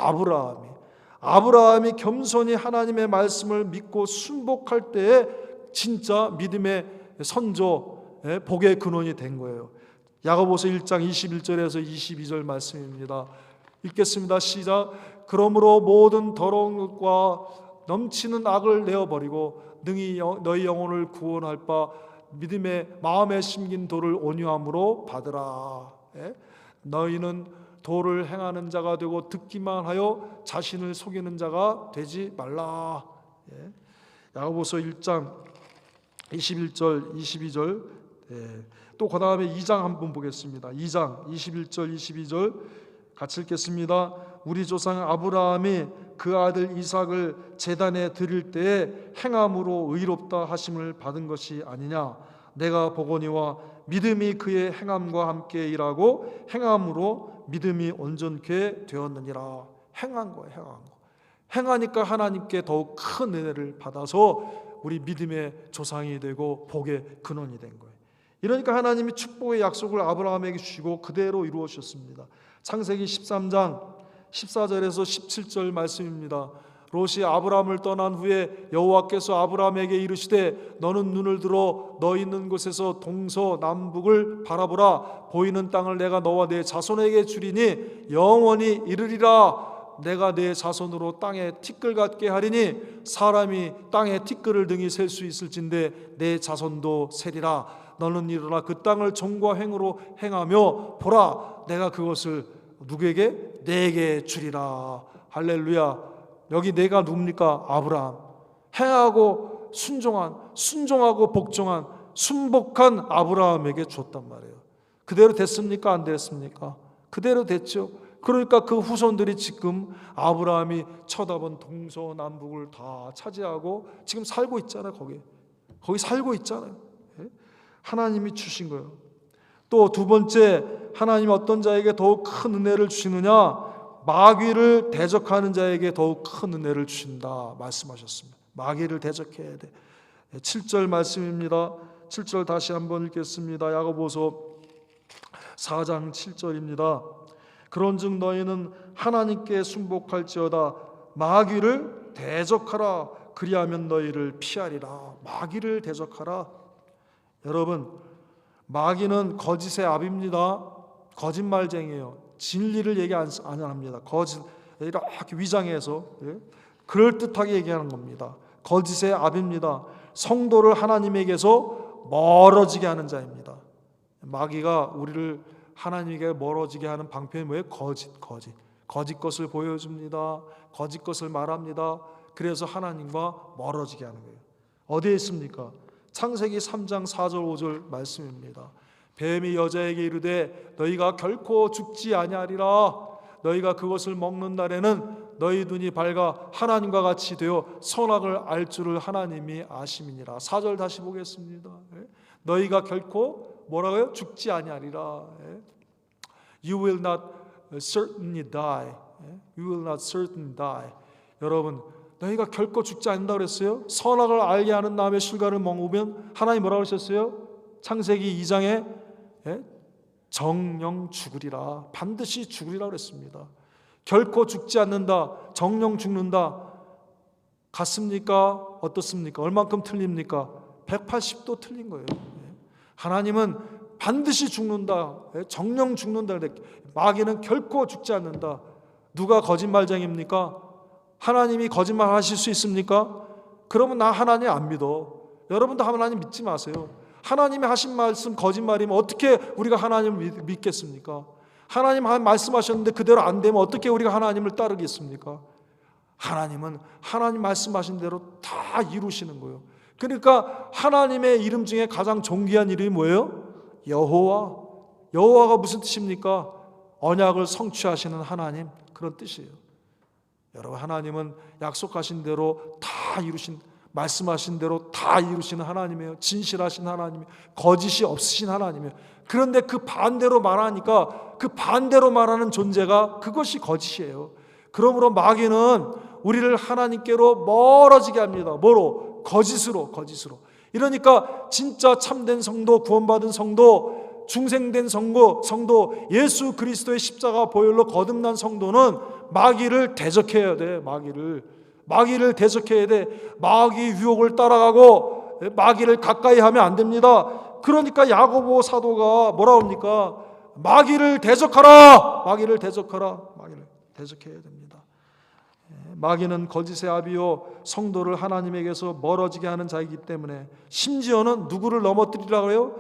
아브라함이 겸손히 하나님의 말씀을 믿고 순복할 때에 진짜 믿음의 선조, 복의 근원이 된 거예요. 야고보서 1장 21절에서 22절 말씀입니다. 읽겠습니다. 시작. 그러므로 모든 더러운 것과 넘치는 악을 내어버리고 능히 너희 영혼을 구원할 바 믿음의 마음에 심긴 도를 온유함으로 받으라. 너희는 도를 행하는 자가 되고 듣기만 하여 자신을 속이는 자가 되지 말라. 야고보서 1장 21절 22절. 또 그 다음에 2장 한번 보겠습니다. 2장 21절 22절 같이 읽겠습니다. 우리 조상 아브라함이 그 아들 이삭을 제단에 드릴 때에 행함으로 의롭다 하심을 받은 것이 아니냐. 내가 보거니와 믿음이 그의 행함과 함께 일하고 행함으로 믿음이 온전케 되었느니라. 행한 거예요. 행한 거. 행하니까 하나님께 더욱 큰 은혜를 받아서 우리 믿음의 조상이 되고 복의 근원이 된 거예요. 이러니까 하나님이 축복의 약속을 아브라함에게 주시고 그대로 이루어주셨습니다. 창세기 13장 14절에서 17절 말씀입니다. 롯이 아브라함을 떠난 후에 여호와께서 아브라함에게 이르시되 너는 눈을 들어 너 있는 곳에서 동서남북을 바라보라. 보이는 땅을 내가 너와 내 자손에게 주리니 영원히 이르리라. 내가 내 자손으로 땅에 티끌 같게 하리니 사람이 땅에 티끌을 등이 셀 수 있을진데 내 자손도 세리라. 너는 일어나 그 땅을 정과 행으로 행하며 보라 내가 그것을 누구에게? 내게 주리라. 할렐루야. 여기 내가 누굽니까? 아브라함. 행하고 순종하고 복종한 순복한 아브라함에게 줬단 말이에요. 그대로 됐습니까? 안 됐습니까? 그대로 됐죠. 그러니까 그 후손들이 지금 아브라함이 쳐다본 동서남북을 다 차지하고 지금 살고 있잖아요. 거기 살고 있잖아요. 하나님이 주신 거예요. 또 두 번째, 하나님이 어떤 자에게 더욱 큰 은혜를 주시느냐? 마귀를 대적하는 자에게 더욱 큰 은혜를 주신다 말씀하셨습니다. 마귀를 대적해야 돼. 7절 말씀입니다. 7절 다시 한번 읽겠습니다. 야고보서 4장 7절입니다. 그런즉 너희는 하나님께 순복할지어다 마귀를 대적하라. 그리하면 너희를 피하리라. 마귀를 대적하라. 여러분, 마귀는 거짓의 압입니다. 거짓말쟁이에요. 진리를 얘기 안 합니다. 거짓 이렇게 위장해서 그럴듯하게 얘기하는 겁니다. 거짓의 압입니다. 성도를 하나님에게서 멀어지게 하는 자입니다. 마귀가 우리를 하나님에게 멀어지게 하는 방편이 뭐예요? 거짓 것을 보여줍니다. 거짓 것을 말합니다. 그래서 하나님과 멀어지게 하는 거예요. 어디에 있습니까? 창세기 3장 4절 5절 말씀입니다. 뱀이 여자에게 이르되 너희가 결코 죽지 아니하리라. 너희가 그것을 먹는 날에는 너희 눈이 밝아 하나님과 같이 되어 선악을 알 줄을 하나님이 아심이니라. 4절 다시 보겠습니다. 너희가 결코 뭐라고요? 죽지 아니하리라. You will not certainly die. You will not certainly die. 여러분, 너희가 결코 죽지 않는다 그랬어요. 선악을 알게 하는 나무의 실과를 먹으면 하나님 뭐라고 하셨어요? 창세기 2장에 정령 죽으리라. 반드시 죽으리라 그랬습니다. 결코 죽지 않는다. 정령 죽는다. 같습니까? 어떻습니까? 얼만큼 틀립니까? 180도 틀린 거예요. 하나님은 반드시 죽는다. 정령 죽는다. 마귀는 결코 죽지 않는다. 누가 거짓말쟁이입니까? 하나님이 거짓말 하실 수 있습니까? 그러면 나 하나님 안 믿어. 여러분도 하나님 믿지 마세요. 하나님이 하신 말씀 거짓말이면 어떻게 우리가 하나님을 믿겠습니까? 하나님 말씀하셨는데 그대로 안 되면 어떻게 우리가 하나님을 따르겠습니까? 하나님은 하나님 말씀하신 대로 다 이루시는 거예요. 그러니까 하나님의 이름 중에 가장 존귀한 이름이 뭐예요? 여호와. 여호와가 무슨 뜻입니까? 언약을 성취하시는 하나님, 그런 뜻이에요. 여러분, 하나님은 약속하신 대로 다 이루신, 말씀하신 대로 다 이루시는 하나님이에요. 진실하신 하나님이에요. 거짓이 없으신 하나님이에요. 그런데 그 반대로 말하니까 그 반대로 말하는 존재가 그것이 거짓이에요. 그러므로 마귀는 우리를 하나님께로 멀어지게 합니다. 뭐로? 거짓으로. 이러니까 진짜 참된 성도, 구원받은 성도, 중생된 성도, 예수 그리스도의 십자가 보혈로 거듭난 성도는 마귀를 대적해야 돼. 마귀를 대적해야 돼. 마귀 유혹을 따라가고 마귀를 가까이 하면 안 됩니다. 그러니까 야고보 사도가 뭐라 합니까? 마귀를 대적하라. 마귀를 대적해야 됩니다. 마귀는 거짓의 아비요 성도를 하나님에게서 멀어지게 하는 자이기 때문에 심지어는 누구를 넘어뜨리라고 해요?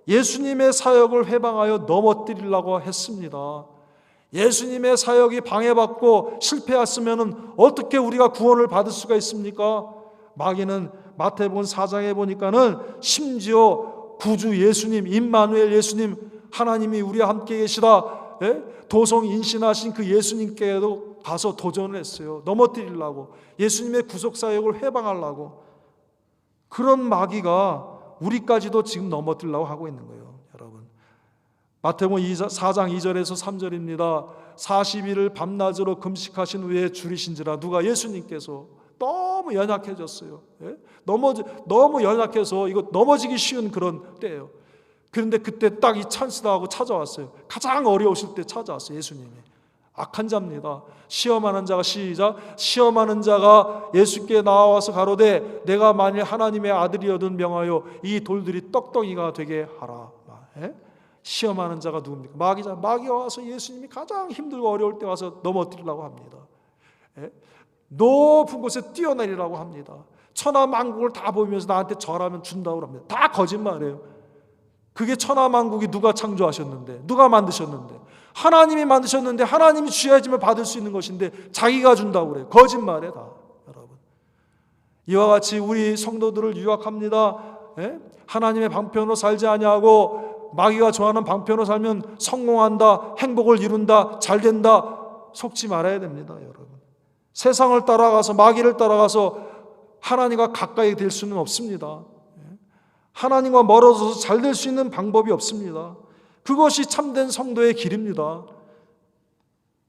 예수님의 사역을 회방하여 넘어뜨리려고 했습니다. 예수님의 사역이 방해받고 실패했으면 어떻게 우리가 구원을 받을 수가 있습니까? 마귀는 마태복음 4장에 보니까는 심지어 구주 예수님, 임마누엘 예수님, 하나님이 우리와 함께 계시다, 도성 인신하신 그 예수님께도 가서 도전을 했어요. 넘어뜨리려고, 예수님의 구속사역을 회방하려고. 그런 마귀가 우리까지도 지금 넘어뜨리려고 하고 있는 거예요. 여러분, 마태복음 4장 2절에서 3절입니다. 40일을 밤낮으로 금식하신 후에 줄이신지라. 누가? 예수님께서. 너무 연약해졌어요. 너무 연약해서 이거 넘어지기 쉬운 그런 때예요. 그런데 그때 딱 이 찬스다 하고 찾아왔어요. 가장 어려우실 때 찾아왔어요. 예수님이. 악한 자입니다. 시험하는 자가, 시작, 시험하는 자가 예수께 나와서 가로되 내가 만일 하나님의 아들이어든 명하여 이 돌들이 떡덩이가 되게 하라. 시험하는 자가 누굽니까? 마귀자. 마귀가 와서 예수님이 가장 힘들고 어려울 때 와서 넘어뜨리려고 합니다. 높은 곳에 뛰어내리라고 합니다. 천하만국을 다 보이면서 나한테 절하면 준다고 합니다. 다 거짓말이에요. 그게 천하만국이 누가 창조하셨는데, 누가 만드셨는데? 하나님이 만드셨는데 하나님이 주셔야지만 받을 수 있는 것인데 자기가 준다고 그래요. 거짓말에 다. 여러분, 이와 같이 우리 성도들을 유혹합니다. 하나님의 방편으로 살지 아니하고 마귀가 좋아하는 방편으로 살면 성공한다, 행복을 이룬다, 잘된다. 속지 말아야 됩니다. 여러분, 세상을 따라가서 마귀를 따라가서 하나님과 가까이 될 수는 없습니다. 하나님과 멀어져서 잘 될 수 있는 방법이 없습니다. 그것이 참된 성도의 길입니다.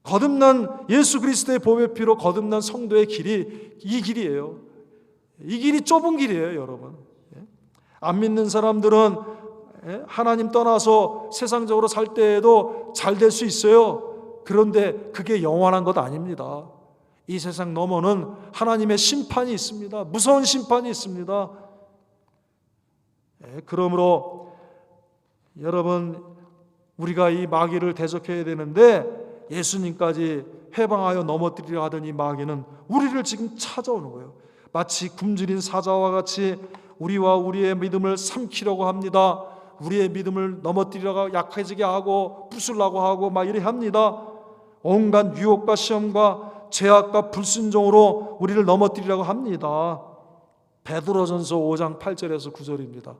거듭난 예수 그리스도의 보혈 피로 거듭난 성도의 길이 이 길이에요. 이 길이 좁은 길이에요, 여러분. 안 믿는 사람들은 하나님 떠나서 세상적으로 살 때에도 잘 될 수 있어요. 그런데 그게 영원한 것 아닙니다. 이 세상 너머는 하나님의 심판이 있습니다. 무서운 심판이 있습니다. 그러므로 여러분, 우리가 이 마귀를 대적해야 되는데 예수님까지 해방하여 넘어뜨리려 하던 이 마귀는 우리를 지금 찾아오는 거예요. 마치 굶주린 사자와 같이 우리와 우리의 믿음을 삼키려고 합니다. 우리의 믿음을 넘어뜨리려고 약해지게 하고 부수려고 하고 막 이래 합니다. 온갖 유혹과 시험과 죄악과 불순종으로 우리를 넘어뜨리려고 합니다. 베드로전서 5장 8절에서 9절입니다.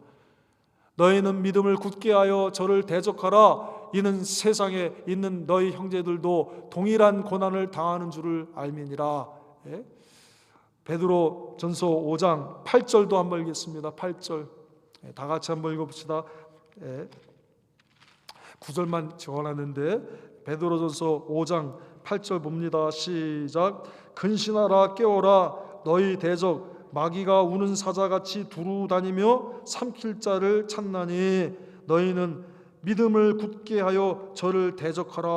너희는 믿음을 굳게 하여 저를 대적하라. 이는 세상에 있는 너희 형제들도 동일한 고난을 당하는 줄을 알미니라. 베드로전서 5장 8절도 한번 읽겠습니다. 8절 다 같이 한번 읽어봅시다. 9절만 적어놨는데 베드로전서 5장 8절 봅니다. 시작. 근신하라, 깨어라. 너희 대적 마귀가 우는 사자같이 두루 다니며 삼킬 자를 찾나니 너희는 믿음을 굳게 하여 저를 대적하라.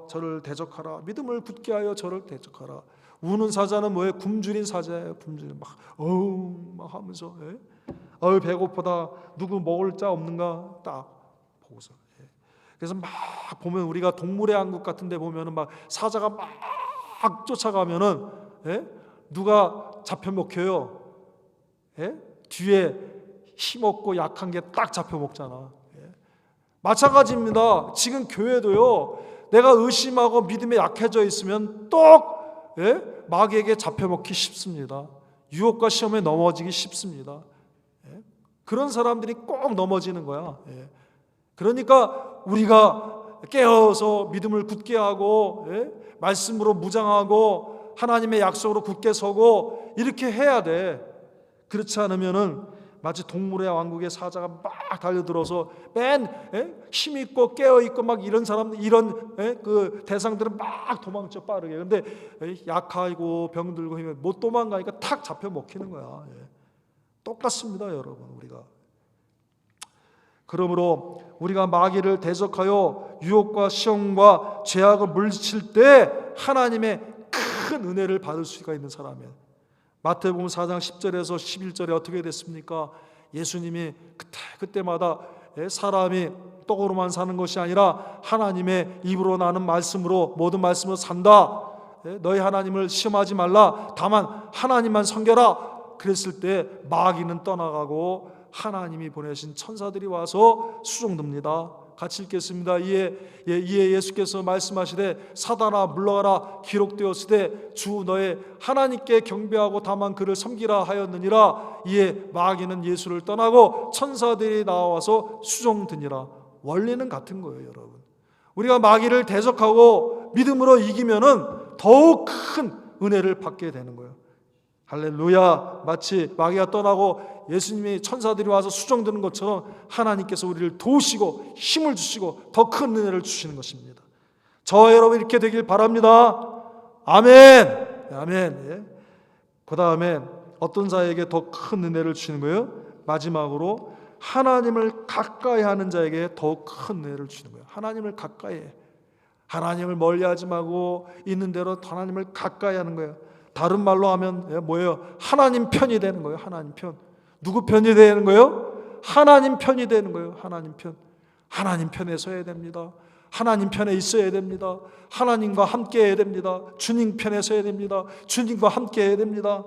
저를 대적하라. 믿음을 굳게 하여 저를 대적하라. 우는 사자는 뭐예요? 굶주린 사자예요. 굶주린 막 하면서 배고프다. 누구 먹을 자 없는가? 딱 보고서. 그래서 막 보면 우리가 동물의 왕국 같은 데 보면은 막 사자가 막 쫓아가면은 누가 잡혀 먹혀요? 뒤에 힘없고 약한 게 딱 잡혀 먹잖아. 마찬가지입니다. 지금 교회도요, 내가 의심하고 믿음에 약해져 있으면 똑 마귀에게 잡혀 먹기 쉽습니다. 유혹과 시험에 넘어지기 쉽습니다. 그런 사람들이 꼭 넘어지는 거야. 그러니까 우리가 깨어서 믿음을 굳게 하고 말씀으로 무장하고 하나님의 약속으로 굳게 서고 이렇게 해야 돼. 그렇지 않으면은 마치 동물의 왕국의 사자가 막 달려들어서 맨 힘있고 깨어있고 막 이런 사람들, 이런 그 대상들은 막 도망쳐 빠르게. 그런데 약하고 병들고 힘이 못 도망가니까 탁 잡혀 먹히는 거야. 똑같습니다, 여러분. 우리가 그러므로 우리가 마귀를 대적하여 유혹과 시험과 죄악을 물리칠 때 하나님의 큰 은혜를 받을 수가 있는 사람이에요. 마태복음 4장 10절에서 11절에 어떻게 됐습니까? 예수님이 그때마다 사람이 떡으로만 사는 것이 아니라 하나님의 입으로 나는 말씀으로, 모든 말씀으로 산다. 너희 하나님을 시험하지 말라. 다만 하나님만 섬겨라. 그랬을 때 마귀는 떠나가고 하나님이 보내신 천사들이 와서 수종듭니다. 같이 읽겠습니다. 이에 예수께서 말씀하시되 사단아 물러가라. 기록되었으되 주 너의 하나님께 경배하고 다만 그를 섬기라 하였느니라. 이에 마귀는 예수를 떠나고 천사들이 나와서 수종드니라. 원리는 같은 거예요, 여러분. 우리가 마귀를 대적하고 믿음으로 이기면은 더욱 큰 은혜를 받게 되는 거예요. 할렐루야. 마치 마귀가 떠나고 예수님이 천사들이 와서 수종드는 것처럼 하나님께서 우리를 도우시고 힘을 주시고 더 큰 은혜를 주시는 것입니다. 저와 여러분 이렇게 되길 바랍니다. 아멘. 아멘. 그 다음에 어떤 자에게 더 큰 은혜를 주시는 거예요? 마지막으로 하나님을 가까이 하는 자에게 더 큰 은혜를 주시는 거예요. 하나님을 가까이 해. 하나님을 멀리하지 말고 있는 대로 하나님을 가까이 하는 거예요. 다른 말로 하면 뭐예요? 하나님 편이 되는 거예요. 하나님 편. 누구 편이 되는 거예요? 하나님 편이 되는 거예요. 하나님 편. 하나님 편에 서야 됩니다. 하나님 편에 있어야 됩니다. 하나님과 함께 해야 됩니다. 주님 편에 서야 됩니다. 주님과 함께 해야 됩니다.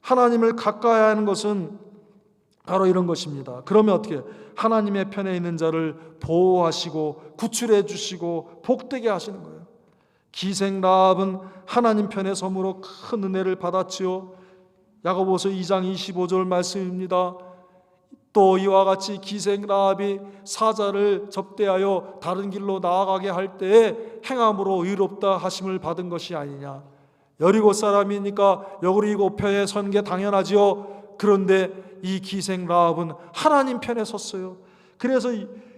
하나님을 가까이 하는 것은 바로 이런 것입니다. 그러면 어떻게 하나님의 편에 있는 자를 보호하시고 구출해 주시고 복되게 하시는 거예요. 기생 라합은 하나님 편에 섬으로 큰 은혜를 받았지요. 야고보서 2장 25절 말씀입니다. 또 이와 같이 기생 라합이 사자를 접대하여 다른 길로 나아가게 할 때에 행함으로 의롭다 하심을 받은 것이 아니냐. 여리고 사람이니까 여리고 편에 선 게 당연하지요. 그런데 이 기생 라합은 하나님 편에 섰어요. 그래서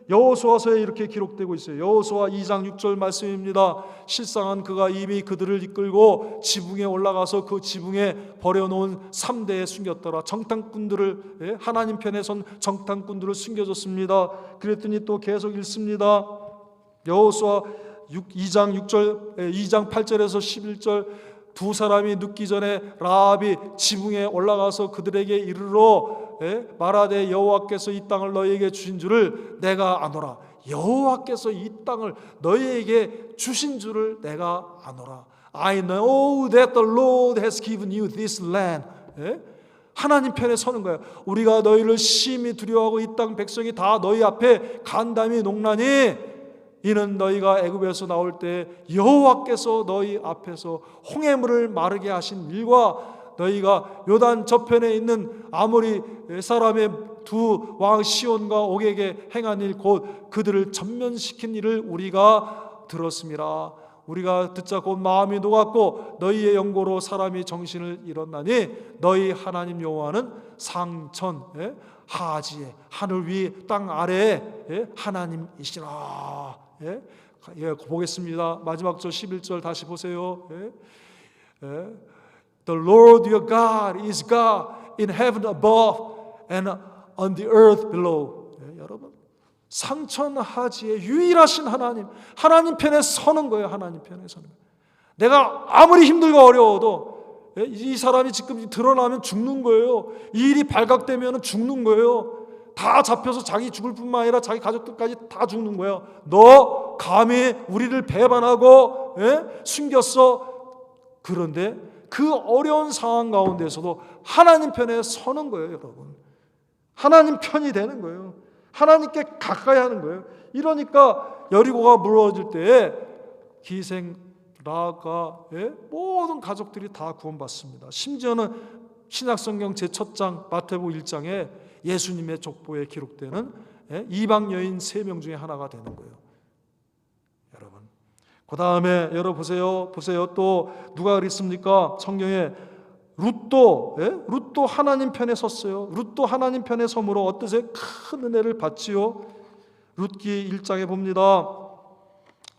여호수아서에 이렇게 기록되고 있어요. 여호수아 2장 6절 말씀입니다. 실상은 그가 이미 그들을 이끌고 지붕에 올라가서 그 지붕에 버려놓은 3대에 숨겼더라. 정탐꾼들을, 하나님 편에 선 정탐꾼들을 숨겨줬습니다. 그랬더니 또 계속 읽습니다. 여호수아 2장 8절에서 11절 두 사람이 눕기 전에 라합이 지붕에 올라가서 그들에게 이르러 말하되 여호와께서 이 땅을 너희에게 주신 줄을 내가 아노라. 여호와께서 이 땅을 너희에게 주신 줄을 내가 아노라. I know that the Lord has given you this land. 하나님 편에 서는 거예요. 우리가 너희를 심히 두려워하고 이 땅 백성이 다 너희 앞에 간담이 농나니 이는 너희가 애굽에서 나올 때 여호와께서 너희 앞에서 홍해물을 마르게 하신 일과 너희가 요단 저편에 있는 아모리 사람의 두 왕 시온과 옥에게 행한 일 곧 그들을 전면시킨 일을 우리가 들었음이라. 우리가 듣자 곧 마음이 녹았고 너희의 영고로 사람이 정신을 잃었나니 너희 하나님 여호와는 상천 하지에 하늘 위 땅 아래에 하나님이시라. 보겠습니다. 마지막 절 11절 다시 보세요. The Lord your God is God in heaven above and on the earth below. 여러분, 상천하지의 유일하신 하나님, 하나님 편에 서는 거예요. 하나님 편에 서는 거예요. 내가 아무리 힘들고 어려워도 이 사람이 지금 드러나면 죽는 거예요. 이 일이 발각되면 죽는 거예요. 다 잡혀서 자기 죽을 뿐만 아니라 자기 가족들까지 다 죽는 거예요. 너 감히 우리를 배반하고 숨겼어. 그런데 그 어려운 상황 가운데서도 하나님 편에 서는 거예요. 여러분, 하나님 편이 되는 거예요. 하나님께 가까이 하는 거예요. 이러니까 여리고가 무너질 때에 기생 라합과 모든 가족들이 다 구원받습니다. 심지어는 신약성경 제1장 마태복음 1장에 예수님의 족보에 기록되는 이방 여인 3명 중에 하나가 되는 거예요. 여러분, 그 다음에 여러분 보세요. 또 누가 그랬습니까? 성경에 룻도 하나님 편에 섰어요. 룻도 하나님 편에 섬으로 어떠세요? 큰 은혜를 받지요. 룻기 1장에 봅니다.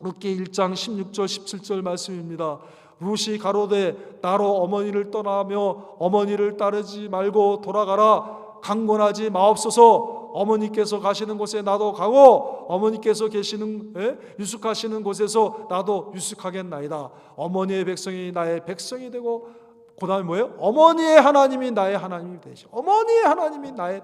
룻기 1장 16절 17절 말씀입니다. 룻이 가로되 나로 어머니를 떠나며 어머니를 따르지 말고 돌아가라. 강권하지 마옵소서. 어머니께서 가시는 곳에 나도 가고 어머니께서 계시는 유숙하시는 곳에서 나도 유숙하겠나이다. 어머니의 백성이 나의 백성이 되고 그 다음에 뭐예요? 어머니의 하나님이 나의 하나님이 되시오. 어머니의 하나님이 나의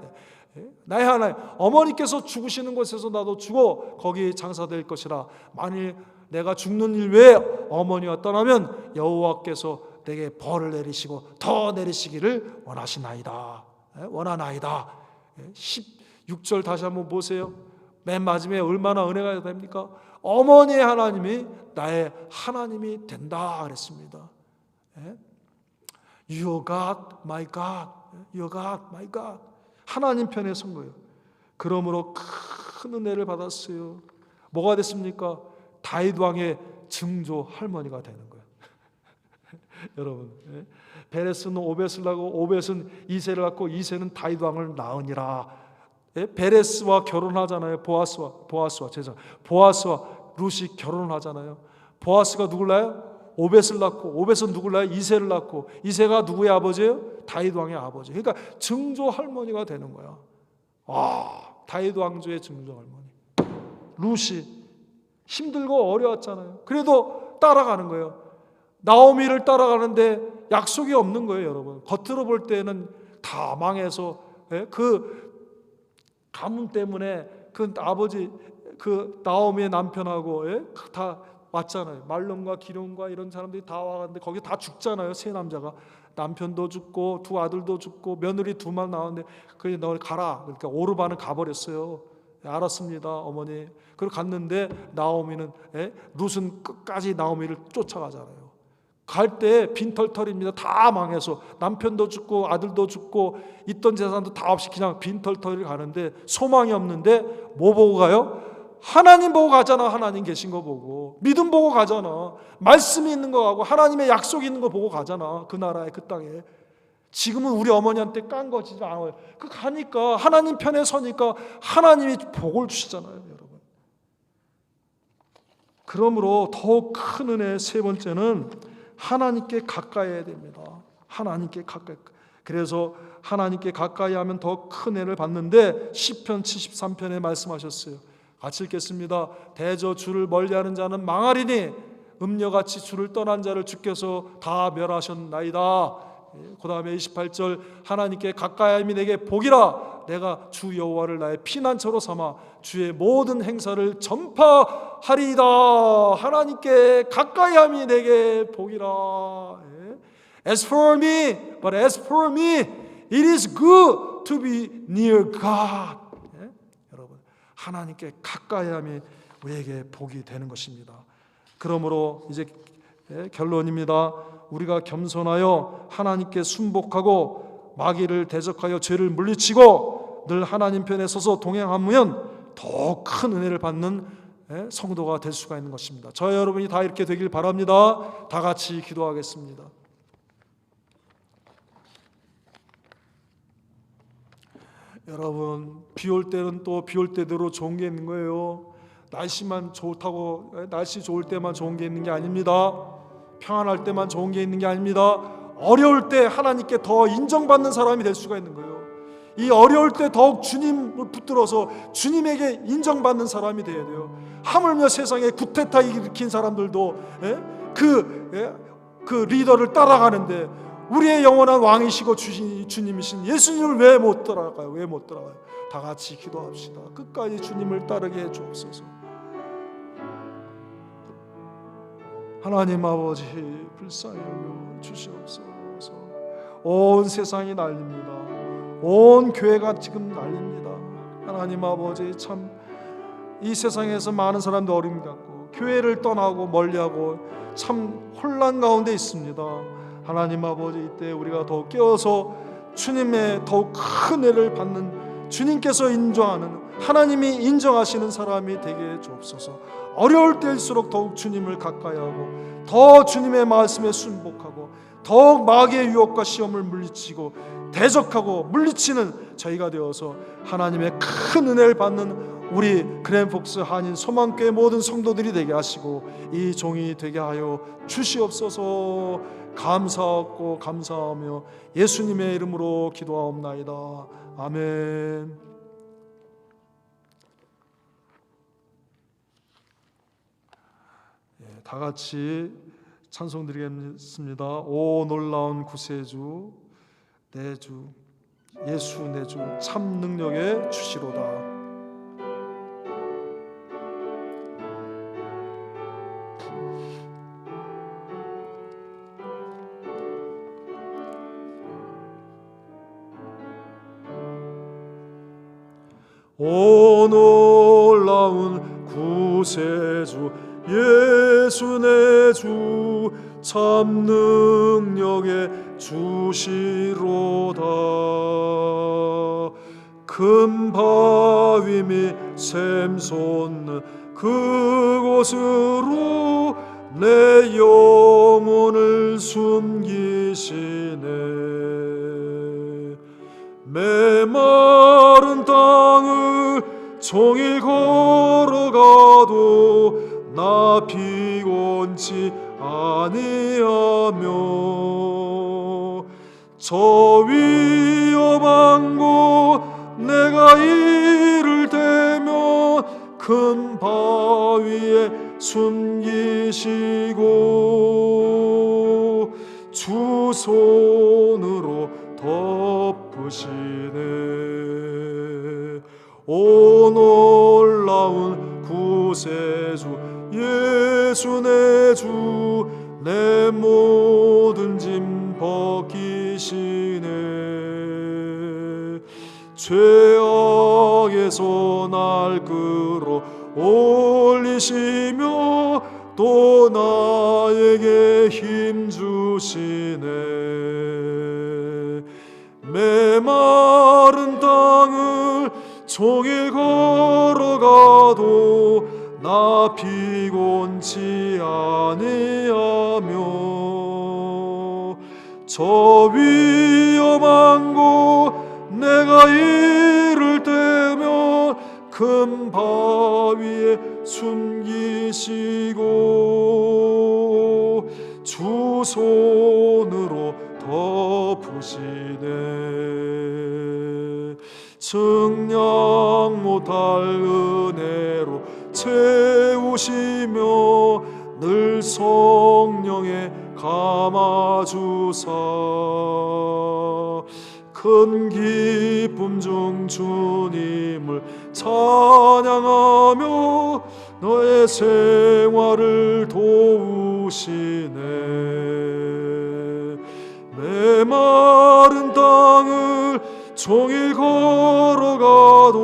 하나님. 어머니께서 죽으시는 곳에서 나도 죽어 거기 장사될 것이라. 만일 내가 죽는 일 외에 어머니가 떠나면 여호와께서 내게 벌을 내리시고 더 내리시기를 원하시나이다. 원하나이다. 16절 다시 한번 보세요. 맨 마지막에 얼마나 은혜가 됩니까? 어머니의 하나님이 나의 하나님이 된다 그랬습니다. Your God, my God. Your God, my God. 하나님 편에 선 거예요. 그러므로 큰 은혜를 받았어요. 뭐가 됐습니까? 다윗 왕의 증조 할머니가 되는 거예요. 여러분, 베레스는 오벳을 낳고 오벳은 이새를 낳고 이새는 다윗 왕을 낳으니라. 베레스와 결혼하잖아요. 보아스와 룻이 결혼하잖아요. 보아스가 누굴 낳아요? 오벳을 낳고 오벳은 누굴 낳아요? 이새를 낳고 이새가 누구의 아버지예요? 다윗 왕의 아버지. 그러니까 증조 할머니가 되는 거야. 다윗 왕조의 증조 할머니. 룻이 힘들고 어려웠잖아요. 그래도 따라가는 거예요. 나오미를 따라가는데 약속이 없는 거예요, 여러분. 겉으로 볼 때는 다 망해서 그 가문 때문에 그 아버지 그 나오미의 남편하고 다 왔잖아요. 말론과 기룡과 이런 사람들이 다 와갔는데 거기 다 죽잖아요. 세 남자가 남편도 죽고 두 아들도 죽고 며느리 두만 나왔는데 그래 너 가라. 그러니까 오르반은 가버렸어요. 알았습니다, 어머니. 그리고 갔는데 나오미는 룻은 끝까지 나오미를 쫓아가잖아요. 갈 때 빈털털입니다. 다 망해서 남편도 죽고 아들도 죽고 있던 재산도 다 없이 그냥 빈털털이 가는데 소망이 없는데 뭐 보고 가요? 하나님 보고 가잖아. 하나님 계신 거 보고 믿음 보고 가잖아. 말씀이 있는 거 가고 하나님의 약속이 있는 거 보고 가잖아. 그 나라에 그 땅에. 지금은 우리 어머니한테 깐 거지 않아요. 그 가니까 하나님 편에 서니까 하나님이 복을 주시잖아요, 여러분. 그러므로 더욱 큰 은혜 세 번째는 하나님께 가까이 해야 됩니다. 하나님께 가까이. 그래서 하나님께 가까이 하면 더 큰 은혜를 받는데 시편 73편에 말씀하셨어요. 같이 읽겠습니다. 대저 주를 멀리하는 자는 망하리니 음녀같이 주를 떠난 자를 주께서 다 멸하셨나이다. 그 다음에 28절 하나님께 가까이함이 내게 복이라. 내가 주 여호와를 나의 피난처로 삼아 주의 모든 행사를 전파하리이다. 하나님께 가까이함이 내게 복이라. As for me, but as for me, it is good to be near God. 여러분, 하나님께 가까이함이 우리에게 복이 되는 것입니다. 그러므로 이제 결론입니다. 우리가 겸손하여 하나님께 순복하고 마귀를 대적하여 죄를 물리치고 늘 하나님 편에 서서 동행하면 더 큰 은혜를 받는 성도가 될 수가 있는 것입니다. 저와 여러분이 다 이렇게 되길 바랍니다. 다 같이 기도하겠습니다. 여러분, 비 올 때는 또 비 올 때대로 좋은 게 있는 거예요. 날씨만 좋다고 날씨 좋을 때만 좋은 게 있는 게 아닙니다. 평안할 때만 좋은 게 있는 게 아닙니다. 어려울 때 하나님께 더 인정받는 사람이 될 수가 있는 거예요. 이 어려울 때 더욱 주님을 붙들어서 주님에게 인정받는 사람이 돼야 돼요. 하물며 세상에 구테타 일으킨 사람들도 그 리더를 따라가는데 우리의 영원한 왕이시고 주님이신 예수님을 왜 못 따라가요? 왜 못 따라가요? 다 같이 기도합시다. 끝까지 주님을 따르게 해 주옵소서. 하나님 아버지 불쌍히 여겨 주시옵소서. 온 세상이 난립니다. 온 교회가 지금 난립니다. 하나님 아버지 참 이 세상에서 많은 사람들 어려움 갖고 교회를 떠나고 멀리하고 참 혼란 가운데 있습니다. 하나님 아버지 이때 우리가 더욱 깨어서 주님의 더욱 큰 은혜를 받는 주님께서 인정하는 하나님이 인정하시는 사람이 되게 주옵소서. 어려울 때일수록 더욱 주님을 가까이하고 더 주님의 말씀에 순복하고 더욱 마귀의 유혹과 시험을 물리치고 대적하고 물리치는 저희가 되어서 하나님의 큰 은혜를 받는 우리 그랜폭스 한인 소망교회 모든 성도들이 되게 하시고 이 종이 되게 하여 주시옵소서. 감사하고 감사하며 예수님의 이름으로 기도하옵나이다. 아멘. 다 같이 찬송 드리겠습니다. 오 놀라운 구세주 내 주 예수 내 주 참 능력의 주시로다. 오 놀라운 구세주 예수 내 주 참 능력의 주시로다. 큰 바위 및 샘솟는 그곳으로 내 영혼을 숨기시네. 메마른 땅을 종일 걸어가도 나 피곤치 아니하며 저 위험한 곳 내가 이를 대면 큰 바위에 숨기시고 주 손으로 덮으시네. 오 놀라운 구세주 예수 내 모든 짐 벗기시네. 죄악에서 날 끌어 올리시며 또 나에게 힘 주시네. 메마른 땅을 종일 걸어가도 나 피곤치 아니하며 저 위험한 곳 내가 이를 때면 큰 바위에 숨기시고 주 손으로 덮으시네. 측량 못할 은혜로 채우시며 늘 성령에 감아주사 큰 기쁨 중 주님을 찬양하며 너의 생활을 도우시네. 메마른 땅을 종일 걸어가도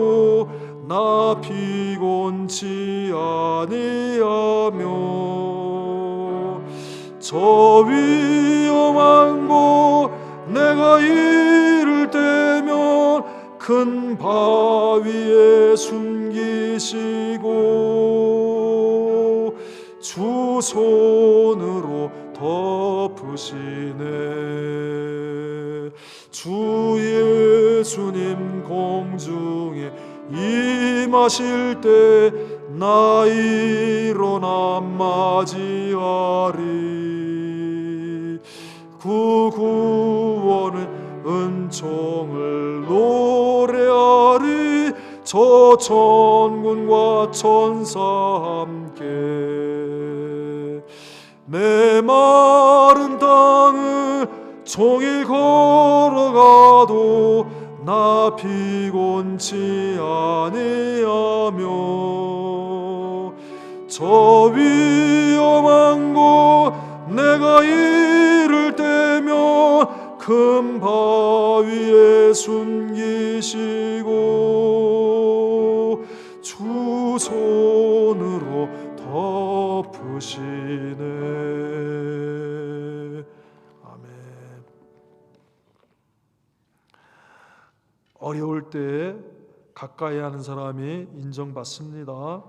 나 피곤치 아니하며 저 위험한 곳 내가 이를 때면 큰 바위에 숨기시고 주 손으로 덮으시네. 주 예수님 공중에 임하실 때 나 일어나 맞이하리. 그 구원의 은총을 노래하리. 저 천군과 천사 함께 메마른 땅을 종일 걸어가도 나 피곤치 아니하며 저 위험한 곳 내가 이를 때면 큰 바위에 숨기시고 주 손으로 덮으시네. 아멘. 어려울 때 가까이 하는 사람이 인정받습니다.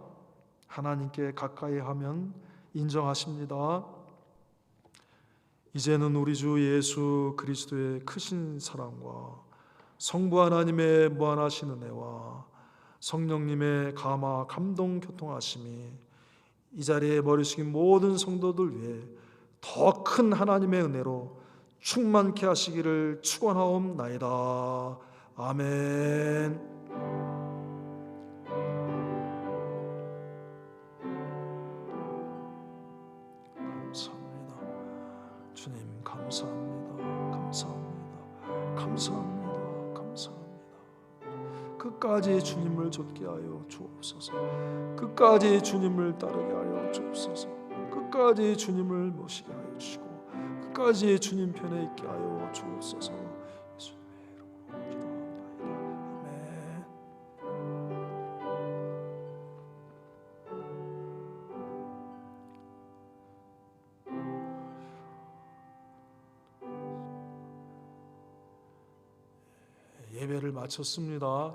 하나님께 가까이 하면 인정하십니다. 이제는 우리 주 예수 그리스도의 크신 사랑과 성부 하나님의 무한하신 은혜와 성령님의 감화 감동 교통하심이 이 자리에 머리숙인 모든 성도들 위해 더 큰 하나님의 은혜로 충만케 하시기를 축원하옵나이다. 아멘. 감사합니다. 주님 감사합니다. 감사합니다. 감사합니다. 감사합니다. 끝까지 주님을 좇게 하여 주옵소서. 끝까지 주님을 따르게 하여 주옵소서. 끝까지 주님을 모시게 하여 주시고 끝까지 주님 편에 있게 하여 주옵소서. 예수님의 이름으로 기도합니다. 아멘. 예배를 마쳤습니다.